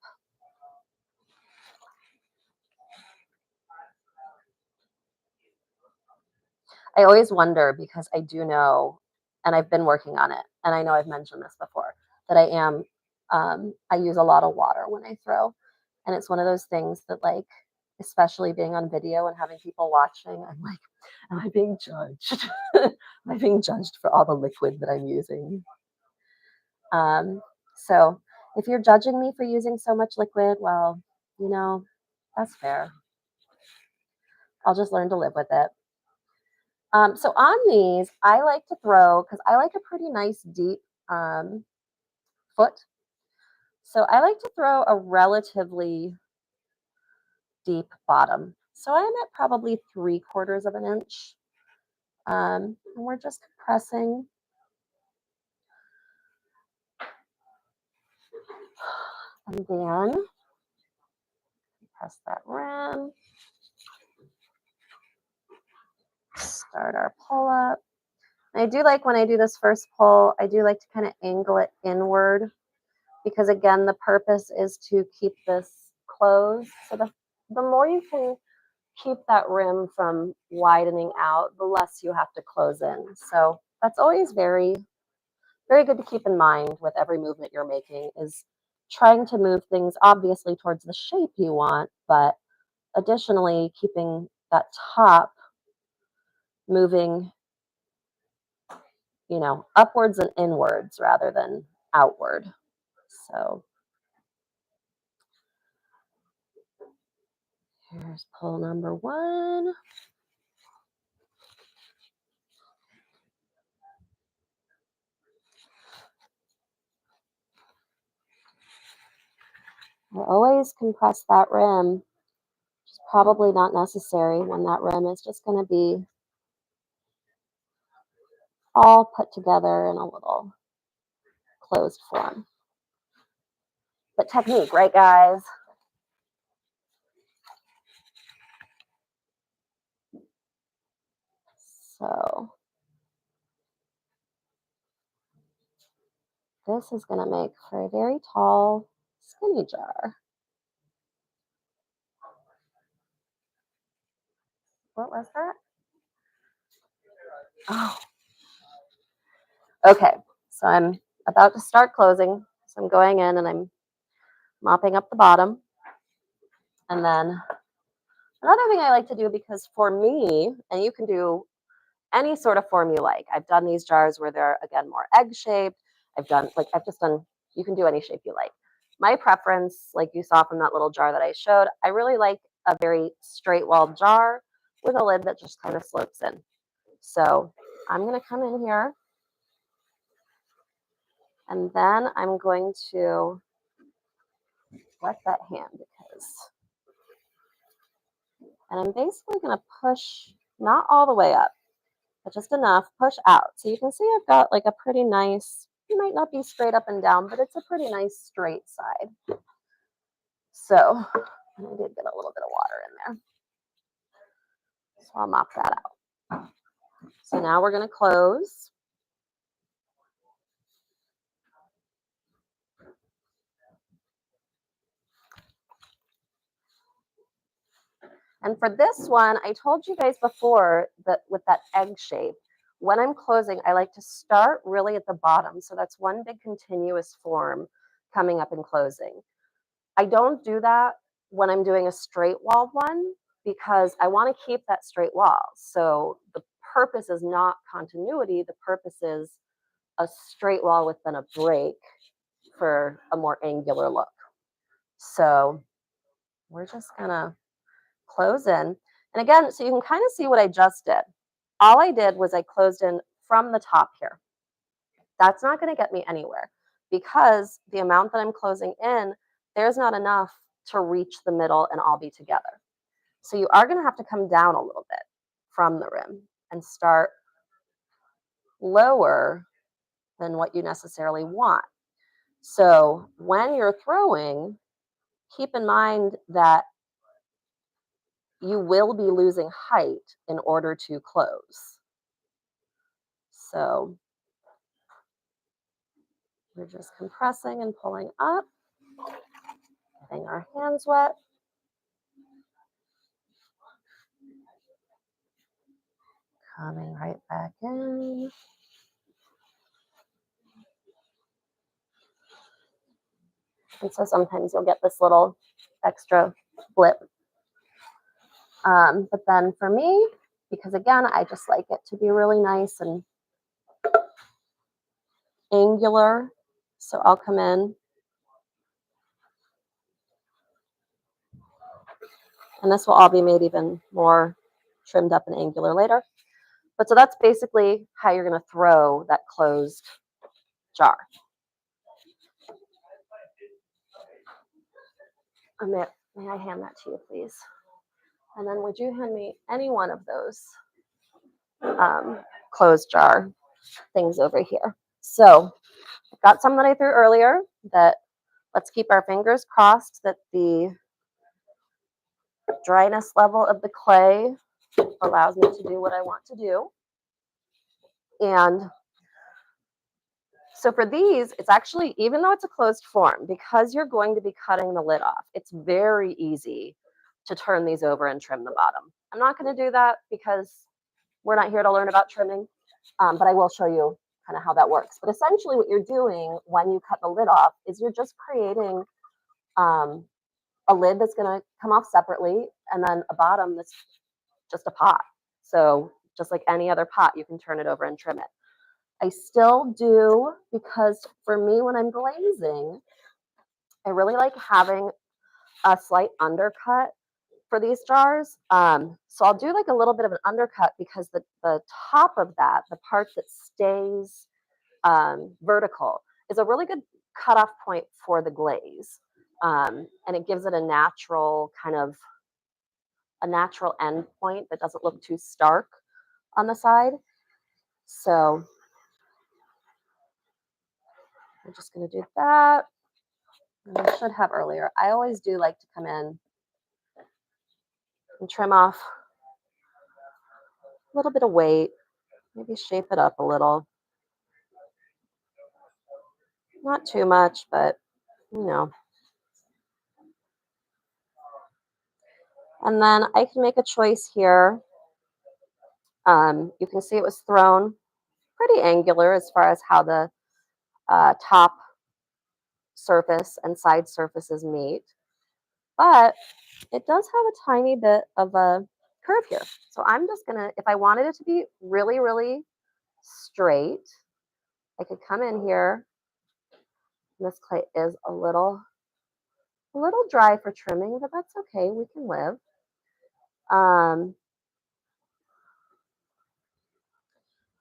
I always wonder, because I do know, and I've been working on it, and I know I've mentioned this before, that I use a lot of water when I throw. And it's one of those things that, like, especially being on video and having people watching, I'm like, am I being judged? Am I being judged for all the liquid that I'm using? So if you're judging me for using so much liquid, well, you know, that's fair. I'll just learn to live with it. So on these, I like to throw, because I like a pretty nice deep foot. So I like to throw a relatively deep bottom. So I'm at probably 3/4 of an inch. And we're just pressing. And then press that rim. Start our pull up. And I do like, when I do this first pull, I do like to kind of angle it inward, because again, the purpose is to keep this closed. So the more you can keep that rim from widening out, the less you have to close in. So that's always very, very good to keep in mind with every movement you're making, is trying to move things obviously towards the shape you want, but additionally keeping that top moving, upwards and inwards rather than outward. So here's pull number 1. I always compress that rim, which is probably not necessary when that rim is just going to be all put together in a little closed form. But technique, right, guys? So this is going to make for a very tall, skinny jar. What was that? Oh. Okay, so I'm about to start closing. So I'm going in and I'm mopping up the bottom. And then another thing I like to do, because for me, and you can do any sort of form you like. I've done these jars where they're, again, more egg-shaped. I've just done, you can do any shape you like. My preference, like you saw from that little jar that I showed, I really like a very straight-walled jar with a lid that just kind of slopes in. So I'm going to come in here, and then I'm going to wet that hand and I'm basically going to push, not all the way up, but just enough, push out. So you can see I've got like a pretty nice, it might not be straight up and down, but it's a pretty nice straight side. So I did get a little bit of water in there. So I'll mop that out. So now we're going to close. And for this one, I told you guys before that with that egg shape, when I'm closing, I like to start really at the bottom. So that's one big continuous form coming up and closing. I don't do that when I'm doing a straight walled one because I want to keep that straight wall. So the purpose is not continuity. The purpose is a straight wall with then a break for a more angular look. So we're just gonna close in. And again, so you can kind of see what I just did. All I did was I closed in from the top here. That's not going to get me anywhere because the amount that I'm closing in, there's not enough to reach the middle and all be together. So you are going to have to come down a little bit from the rim and start lower than what you necessarily want. So when you're throwing, keep in mind that you will be losing height in order to close. So we're just compressing and pulling up, getting our hands wet. Coming right back in. And so sometimes you'll get this little extra blip. But then for me, because again, I just like it to be really nice and angular. So I'll come in. And this will all be made even more trimmed up and angular later. But so that's basically how you're going to throw that closed jar. May I hand that to you, please? And then would you hand me any one of those closed jar things over here? So I've got some that I threw earlier that let's keep our fingers crossed that the dryness level of the clay allows me to do what I want to do. And so for these, it's actually, even though it's a closed form, because you're going to be cutting the lid off, it's very easy to turn these over and trim the bottom. I'm not going to do that because we're not here to learn about trimming, but I will show you kind of how that works. But essentially what you're doing when you cut the lid off is you're just creating a lid that's going to come off separately, and then a bottom that's just a pot. So just like any other pot, you can turn it over and trim it. I still do, because for me, when I'm glazing, I really like having a slight undercut for these jars. So I'll do like a little bit of an undercut, because the top of that, the part that stays vertical, is a really good cutoff point for the glaze. And it gives it a natural end point that doesn't look too stark on the side. So I'm just going to do that. And I should have earlier. I always do like to come in and trim off a little bit of weight, maybe shape it up a little. Not too much, but you know. And then I can make a choice here. You can see it was thrown pretty angular as far as how the top surface and side surfaces meet. But it does have a tiny bit of a curve here. So I'm just going to, if I wanted it to be really, really straight, I could come in here. This clay is a little dry for trimming, but that's okay. We can live.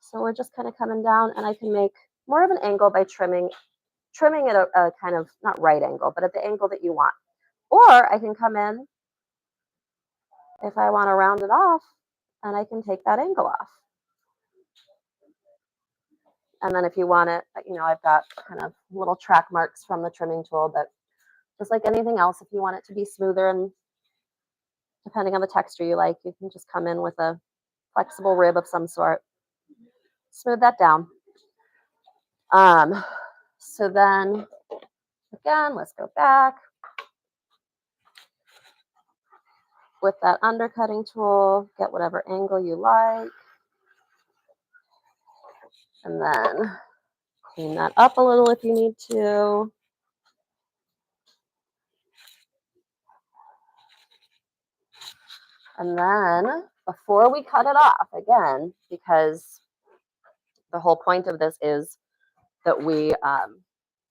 So we're just kind of coming down, and I can make more of an angle by trimming at a kind of, not right angle, but at the angle that you want. Or I can come in, if I want to round it off, and I can take that angle off. And then if you want it, you know, I've got kind of little track marks from the trimming tool, but just like anything else, if you want it to be smoother, and depending on the texture you like, you can just come in with a flexible rib of some sort, smooth that down. So then again, let's go back with that undercutting tool, get whatever angle you like, and then clean that up a little if you need to. And then before we cut it off, again, because the whole point of this is that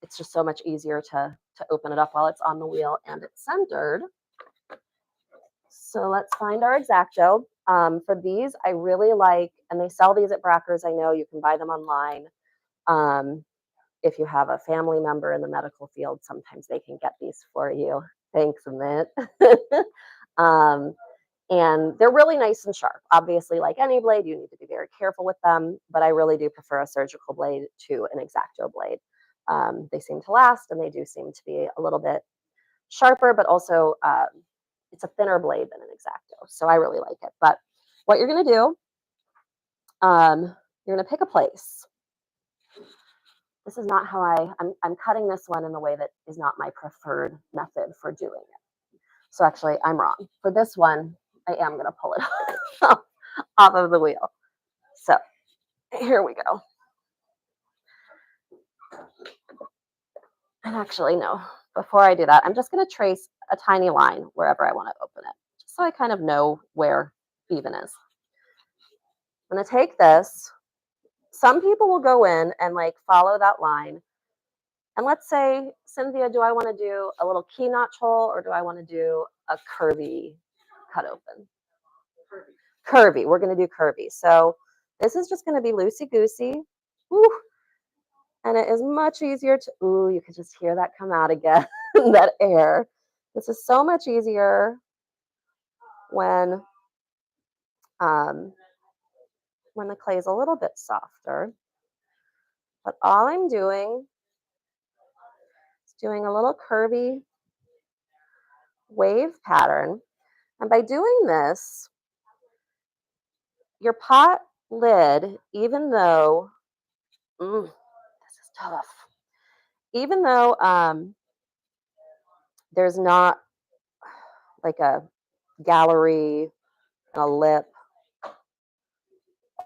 it's just so much easier to open it up while it's on the wheel and it's centered. So let's find our X-Acto. For these, I really like, and they sell these at Brackers. I know you can buy them online. If you have a family member in the medical field, sometimes they can get these for you. Thanks, Amit. And they're really nice and sharp. Obviously, like any blade, you need to be very careful with them, but I really do prefer a surgical blade to an X-Acto blade. They seem to last, and they do seem to be a little bit sharper, but also it's a thinner blade than an X-Acto, so I really like it. But what you're going to do, you're going to pick a place. This is not how I'm cutting this one in the way that is not my preferred method for doing it. So actually, I'm wrong. For this one, I am going to pull it off of the wheel. So here we go. And actually, no, before I do that, I'm just going to trace a tiny line wherever I want to open it, just so I kind of know where even is. I'm going to take this. Some people will go in and like follow that line. And let's say, Cynthia, do I want to do a little key notch hole, or do I want to do a curvy cut open? Curvy. We're going to do curvy. So this is just going to be loosey-goosey. Woo. And it is much easier to, ooh, you could just hear that come out again, that air. This is so much easier when the clay is a little bit softer. But all I'm doing is doing a little curvy wave pattern. And by doing this, your pot lid, even though, this is tough, even though there's not like a gallery and a lip.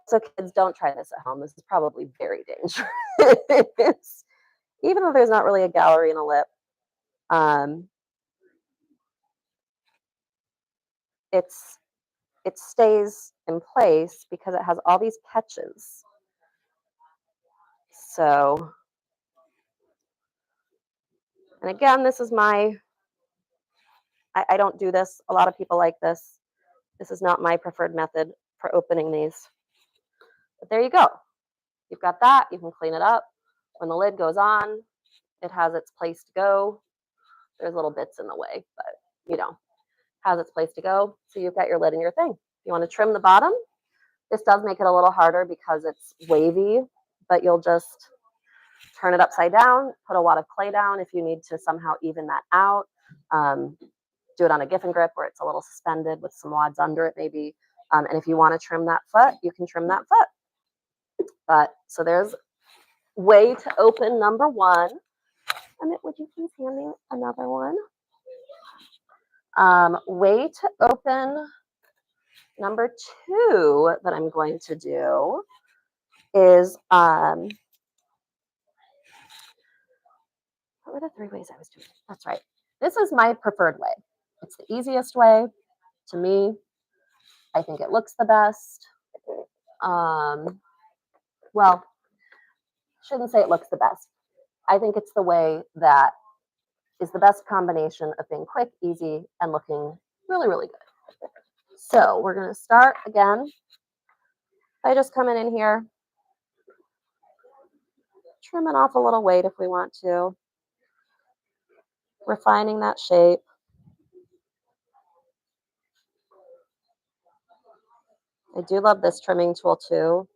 So kids, don't try this at home. This is probably very dangerous. Even though there's not really a gallery and a lip, it stays in place because it has all these catches. So, and again, this is I don't do this. A lot of people like this. This is not my preferred method for opening these. But there you go. You've got that. You can clean it up. When the lid goes on, it has its place to go. There's little bits in the way, but you know, has its place to go. So you've got your lid and your thing. You want to trim the bottom. This does make it a little harder because it's wavy, but you'll just turn it upside down, put a wad of clay down if you need to somehow even that out. Do it on a Giffen grip where it's a little suspended with some wads under it maybe. And if you want to trim that foot, you can trim that foot. But so there's way to open number one. Emmett, would you please hand me another one? Way to open number two that I'm going to do is, what were the three ways I was doing it? That's right. This is my preferred way. It's the easiest way to me. I think it looks the best. Well, shouldn't say it looks the best. I think it's the way that is the best combination of being quick, easy, and looking really, really good. So we're going to start again by just coming in here, trimming off a little weight if we want to, refining that shape. I do love this trimming tool too.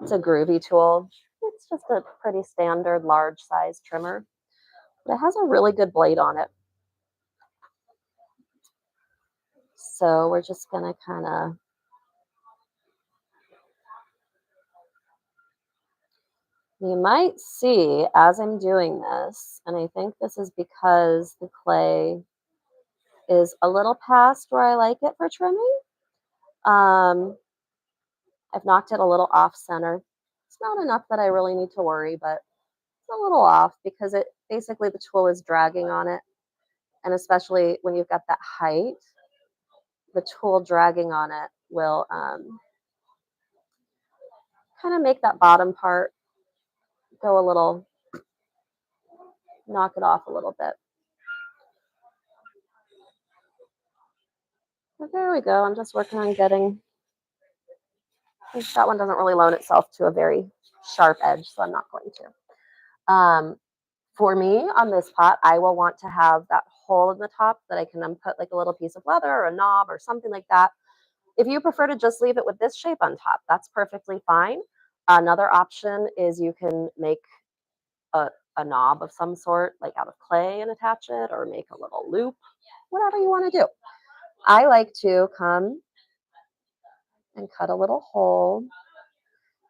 It's a groovy tool. It's just a pretty standard large size trimmer, but it has a really good blade on it. So we're just going to kind of you might see as I'm doing this, and I think this is because the clay is a little past where I like it for trimming. I've knocked it a little off center. It's not enough that I really need to worry, but it's a little off because it basically the tool is dragging on it. And especially when you've got that height, the tool dragging on it will kind of make that bottom part go a little, knock it off a little bit. But there we go. I'm just working on getting, that one doesn't really loan itself to a very sharp edge, so I'm not going to. For me, on this pot, I will want to have that hole in the top that I can then put like a little piece of leather or a knob or something like that. If you prefer to just leave it with this shape on top, that's perfectly fine. Another option is you can make a knob of some sort, like out of clay and attach it, or make a little loop, whatever you want to do. I like to come and cut a little hole,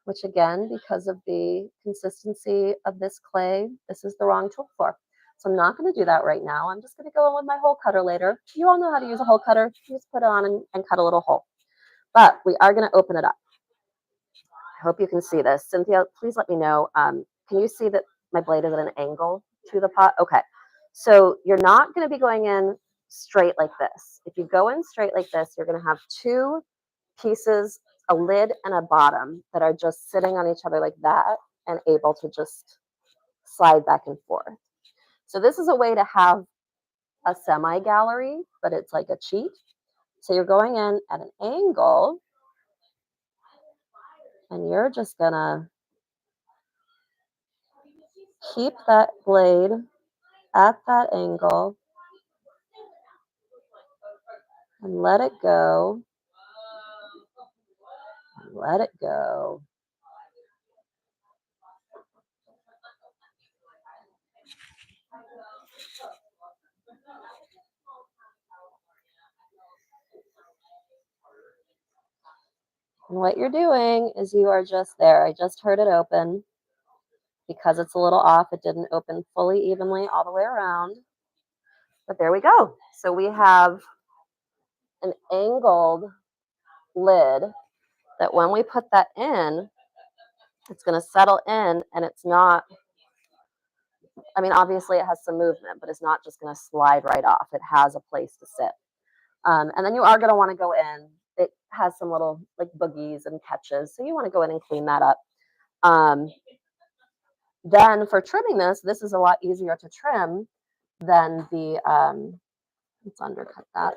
which again, because of the consistency of this clay, this is the wrong tool for. So I'm not going to do that right now. I'm just going to go in with my hole cutter later. You all know how to use a hole cutter. You just put it on and cut a little hole. But we are going to open it up. I hope you can see this. Cynthia, please let me know. Can you see that my blade is at an angle to the pot? Okay. So you're not going to be going in straight like this. If you go in straight like this, you're going to have two pieces, a lid and a bottom, that are just sitting on each other like that and able to just slide back and forth. So this is a way to have a semi-gallery, but it's like a cheat. So you're going in at an angle, and you're just gonna keep that blade at that angle and let it go, and let it go. And what you're doing is you are just there. I just heard it open. Because it's a little off, it didn't open fully evenly all the way around. But there we go. So we have an angled lid that when we put that in, it's going to settle in, and it's not, I mean, obviously it has some movement, but it's not just going to slide right off. It has a place to sit. And then you are going to want to go in. It has some little like boogies and catches, so you want to go in and clean that up. Then for trimming this is a lot easier to trim than the, let's undercut that.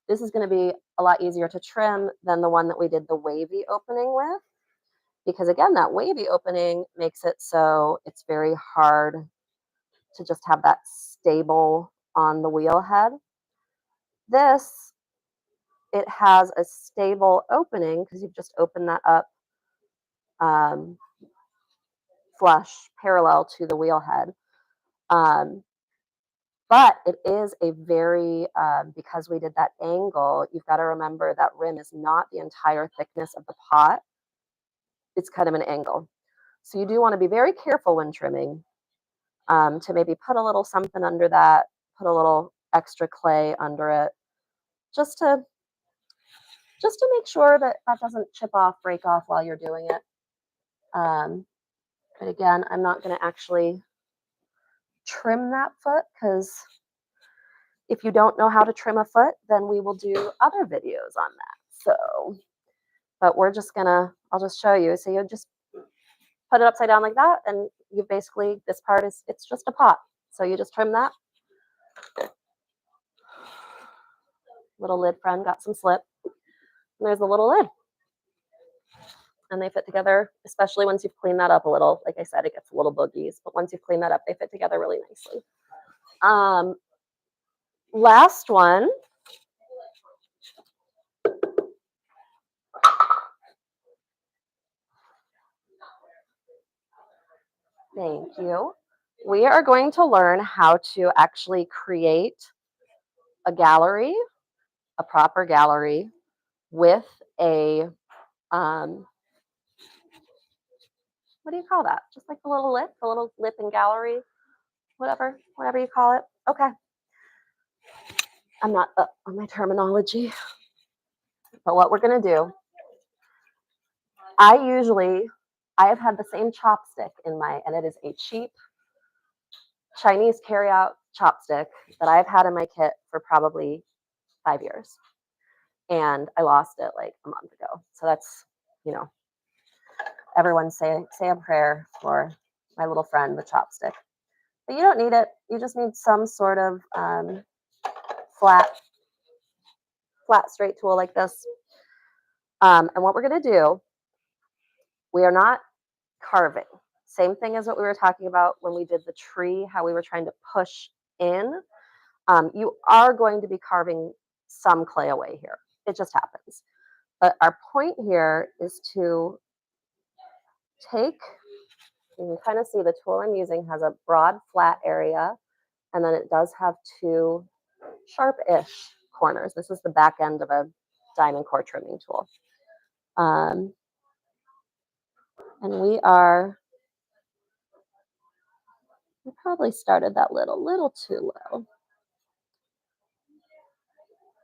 This is going to be a lot easier to trim than the one that we did the wavy opening with, because again, that wavy opening makes it so it's very hard to just have that stable on the wheel head. This, it has a stable opening because you've just opened that up flush parallel to the wheel head. But it is a very, because we did that angle, you've got to remember that rim is not the entire thickness of the pot. It's kind of an angle. So you do want to be very careful when trimming to maybe put a little something under that, put a little extra clay under it, just to make sure that that doesn't chip off, break off while you're doing it. But again, I'm not going to actually trim that foot because if you don't know how to trim a foot, then we will do other videos on that. So, but we're just gonna, I'll just show you. So you just put it upside down like that, and you basically, this part is, it's just a pot. So you just trim that. Little lid friend got some slip. And there's a little lid. And they fit together, especially once you've cleaned that up a little. Like I said, it gets a little boogies, but once you've cleaned that up, they fit together really nicely. Last one. Thank you. We are going to learn how to actually create a gallery, a proper gallery with a, what do you call that? Just like the little lip and gallery, whatever you call it. Okay. I'm not up on my terminology, but what we're going to do, I have had the same chopstick in my, and it is a cheap Chinese carryout chopstick that I've had in my kit for probably 5 years. And I lost it like a month ago. So that's, you know, everyone say a prayer for my little friend, the chopstick. But you don't need it. You just need some sort of flat, straight tool like this. And what we're going to do, we are not carving. Same thing as what we were talking about when we did the tree, how we were trying to push in. You are going to be carving some clay away here. It just happens. But our point here is to take, you can kind of see the tool I'm using has a broad, flat area, and then it does have two sharp-ish corners. This is the back end of a diamond core trimming tool. And we probably started that little too low.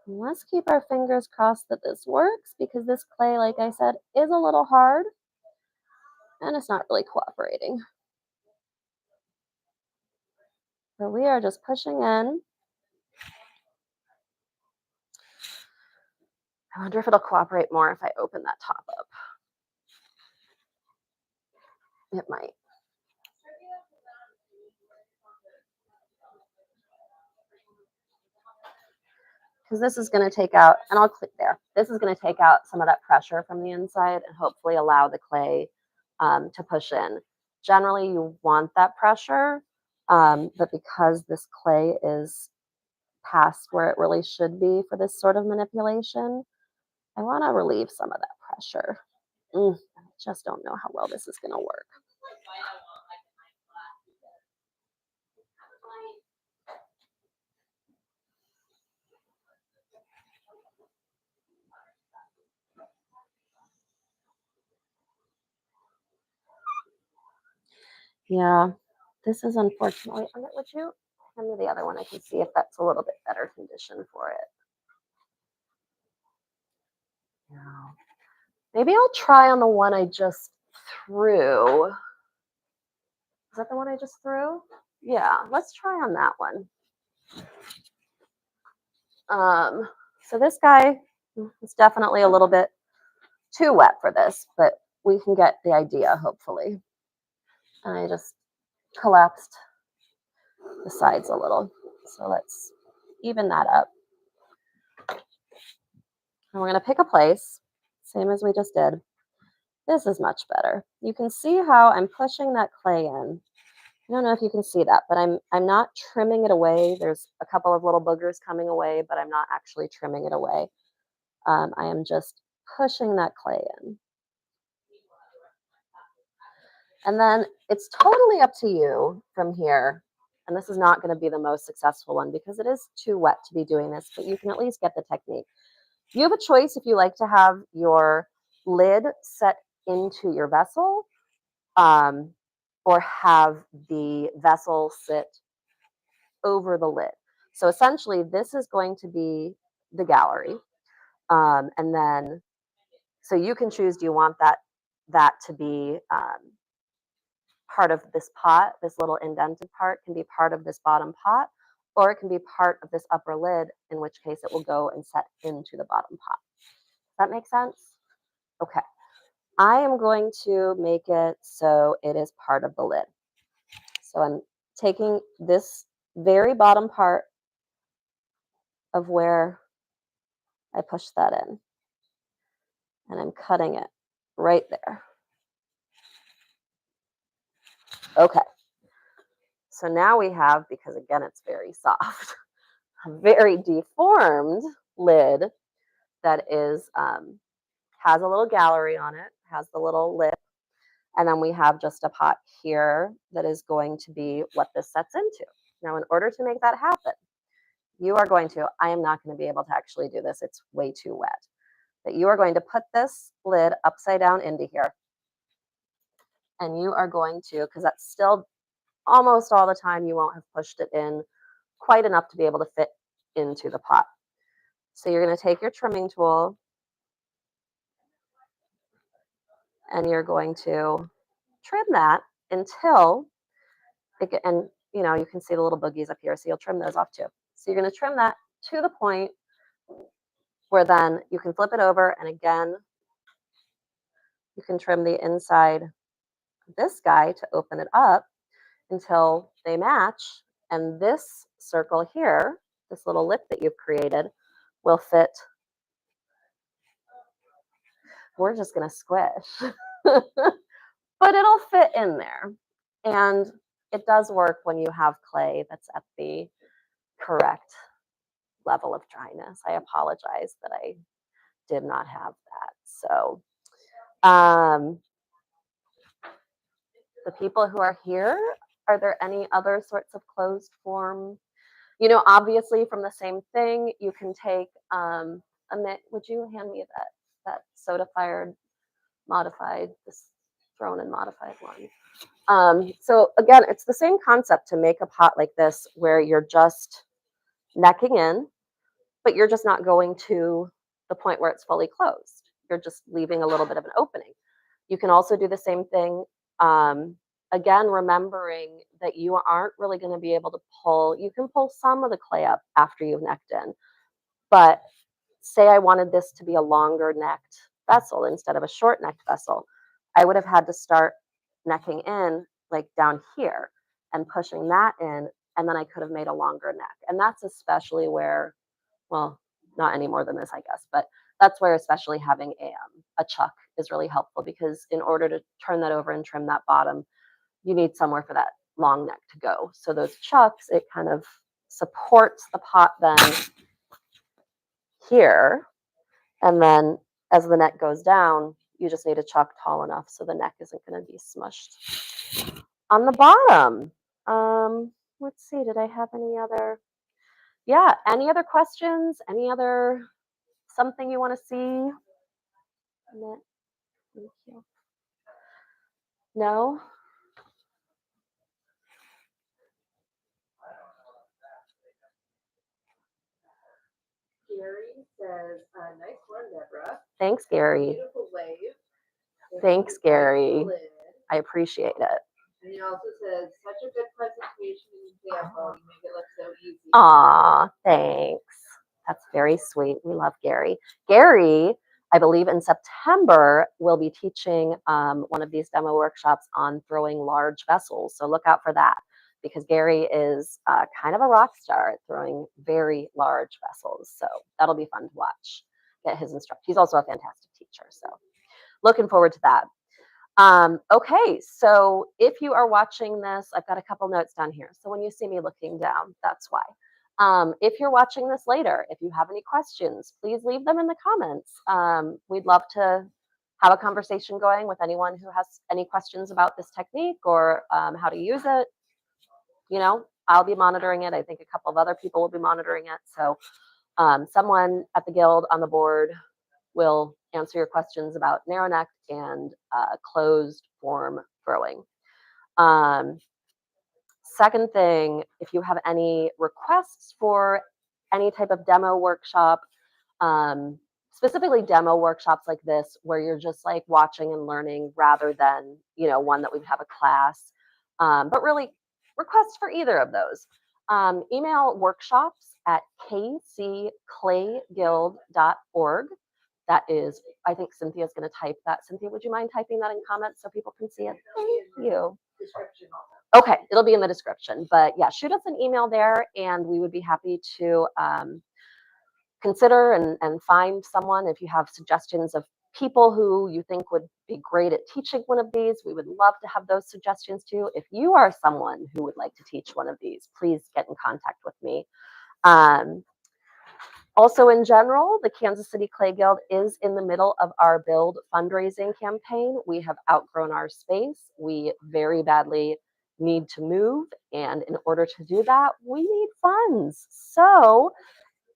Let's keep our fingers crossed that this works, because this clay, like I said, is a little hard and it's not really cooperating. So we are just pushing in. I wonder if it'll cooperate more if I open that top up. It might. Because this is going to take out, and I'll click there. This is going to take out some of that pressure from the inside and hopefully allow the clay to push in. Generally, you want that pressure, but because this clay is past where it really should be for this sort of manipulation, I want to relieve some of that pressure. I just don't know how well this is going to work. Yeah, this is unfortunately, would you hand me the other one? I can see if that's a little bit better condition for it. Now, maybe I'll try on the one I just threw. Is that the one I just threw? Yeah, let's try on that one. So this guy is definitely a little bit too wet for this, but we can get the idea, hopefully. And I just collapsed the sides a little. So let's even that up. And we're going to pick a place, same as we just did. This is much better. You can see how I'm pushing that clay in. I don't know if you can see that, but I'm not trimming it away. There's a couple of little boogers coming away, but I'm not actually trimming it away. I am just pushing that clay in. And then it's totally up to you from here. And this is not going to be the most successful one because it is too wet to be doing this, but you can at least get the technique. You have a choice if you like to have your lid set into your vessel or have the vessel sit over the lid. So essentially, this is going to be the gallery. And then, so you can choose, do you want that to be part of this pot, this little indented part can be part of this bottom pot, or it can be part of this upper lid, in which case it will go and set into the bottom pot. Does that make sense? Okay. I am going to make it so it is part of the lid. So I'm taking this very bottom part of where I push that in, and I'm cutting it right there. Okay. So now we have, because again, it's very soft, a very deformed lid that is has a little gallery on it, has the little lip, and then we have just a pot here that is going to be what this sets into. Now, in order to make that happen, you are going to, I am not going to be able to actually do this, it's way too wet, but you are going to put this lid upside down into here, and you are going to, because that's still almost all the time you won't have pushed it in quite enough to be able to fit into the pot. So you're going to take your trimming tool and you're going to trim that until it, and you can see the little boogies up here, so you'll trim those off too. So you're going to trim that to the point where then you can flip it over, and again you can trim the inside of this guy to open it up until they match, and this circle here, this little lip that you've created, will fit. We're just going to squish. But it'll fit in there. And it does work when you have clay that's at the correct level of dryness. I apologize that I did not have that. So the people who are here, are there any other sorts of closed form? Obviously from the same thing, you can take would you hand me that soda fired modified, this thrown and modified one? So again, it's the same concept to make a pot like this where you're just necking in, but you're just not going to the point where it's fully closed. You're just leaving a little bit of an opening. You can also do the same thing. Again, remembering that you aren't really going to be able to pull, you can pull some of the clay up after you've necked in, but say I wanted this to be a longer necked vessel instead of a short necked vessel, I would have had to start necking in like down here and pushing that in, and then I could have made a longer neck. And that's especially where, well, not any more than this, I guess, but that's where especially having a chuck is really helpful, because in order to turn that over and trim that bottom, you need somewhere for that long neck to go. So those chucks, it kind of supports the pot then here. And then as the neck goes down, you just need a chuck tall enough so the neck isn't going to be smushed on the bottom. Let's see, did I have any other? Yeah, any other questions? Any other something you want to see? Thank you. No? Gary says, nice one, Deborah. Thanks, Gary. Beautiful wave. Thanks, Gary. Lid. I appreciate it. And he also says, such a good presentation and example. You make it look so easy. Aw, thanks. That's very sweet. We love Gary. Gary, I believe in September, will be teaching one of these demo workshops on throwing large vessels. So look out for that, because Gary is kind of a rock star at throwing very large vessels. So that'll be fun to watch. Get his instruction. He's also a fantastic teacher. So looking forward to that. Okay, so if you are watching this, I've got a couple notes down here. So when you see me looking down, that's why. If you're watching this later, if you have any questions, please leave them in the comments. We'd love to have a conversation going with anyone who has any questions about this technique or how to use it. You know, I'll be monitoring it. I think a couple of other people will be monitoring it. So someone at the Guild on the board will answer your questions about narrow neck and closed form throwing. Second thing, if you have any requests for any type of demo workshop, specifically demo workshops like this, where you're just like watching and learning rather than, you know, one that we have a class, but really requests for either of those. Email workshops at kcclayguild.org. That is, I think Cynthia's going to type that. Cynthia, would you mind typing that in comments so people can see it? Thank you. Description on that. Okay, it'll be in the description. But yeah, shoot us an email there, and we would be happy to consider and find someone. If you have suggestions of people who you think would be great at teaching one of these, we would love to have those suggestions too. If you are someone who would like to teach one of these, please get in contact with me. Also, in general, the Kansas City Clay Guild is in the middle of our Build fundraising campaign. We have outgrown our space. We very badly need to move. And in order to do that, we need funds. So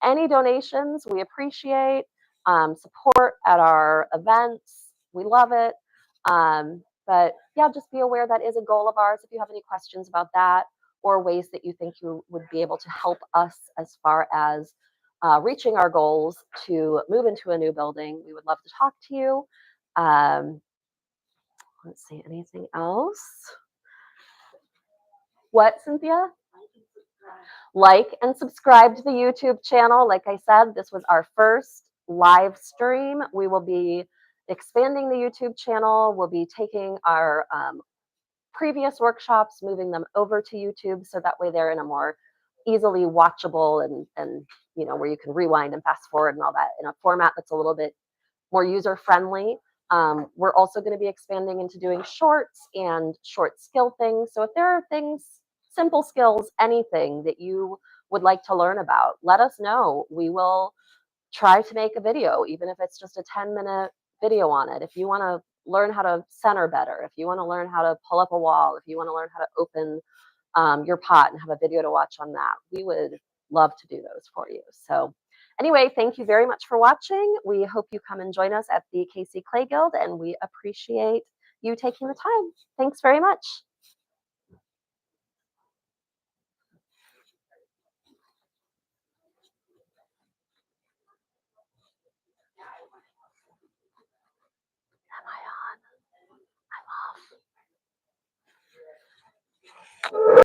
any donations we appreciate. Support at our events, we love it. But yeah, just be aware that is a goal of ours. If you have any questions about that or ways that you think you would be able to help us as far as reaching our goals to move into a new building, we would love to talk to you. Let's see, anything else? What, Cynthia? Like and subscribe to the YouTube channel. Like I said, this was our first live stream. We will be expanding the YouTube channel. We'll be taking our previous workshops, moving them over to YouTube, so that way they're in a more easily watchable and you know, where you can rewind and fast forward and all that in a format that's a little bit more user friendly. We're also going to be expanding into doing shorts and short skill things. So if there are things, simple skills, anything that you would like to learn about, let us know. We will try to make a video, even if it's just a 10-minute video on it. If you want to learn how to center better, if you want to learn how to pull up a wall, if you want to learn how to open your pot and have a video to watch on that, we would love to do those for you. So anyway, thank you very much for watching. We hope you come and join us at the KC Clay Guild, and we appreciate you taking the time. Thanks very much. Am I on? I'm off.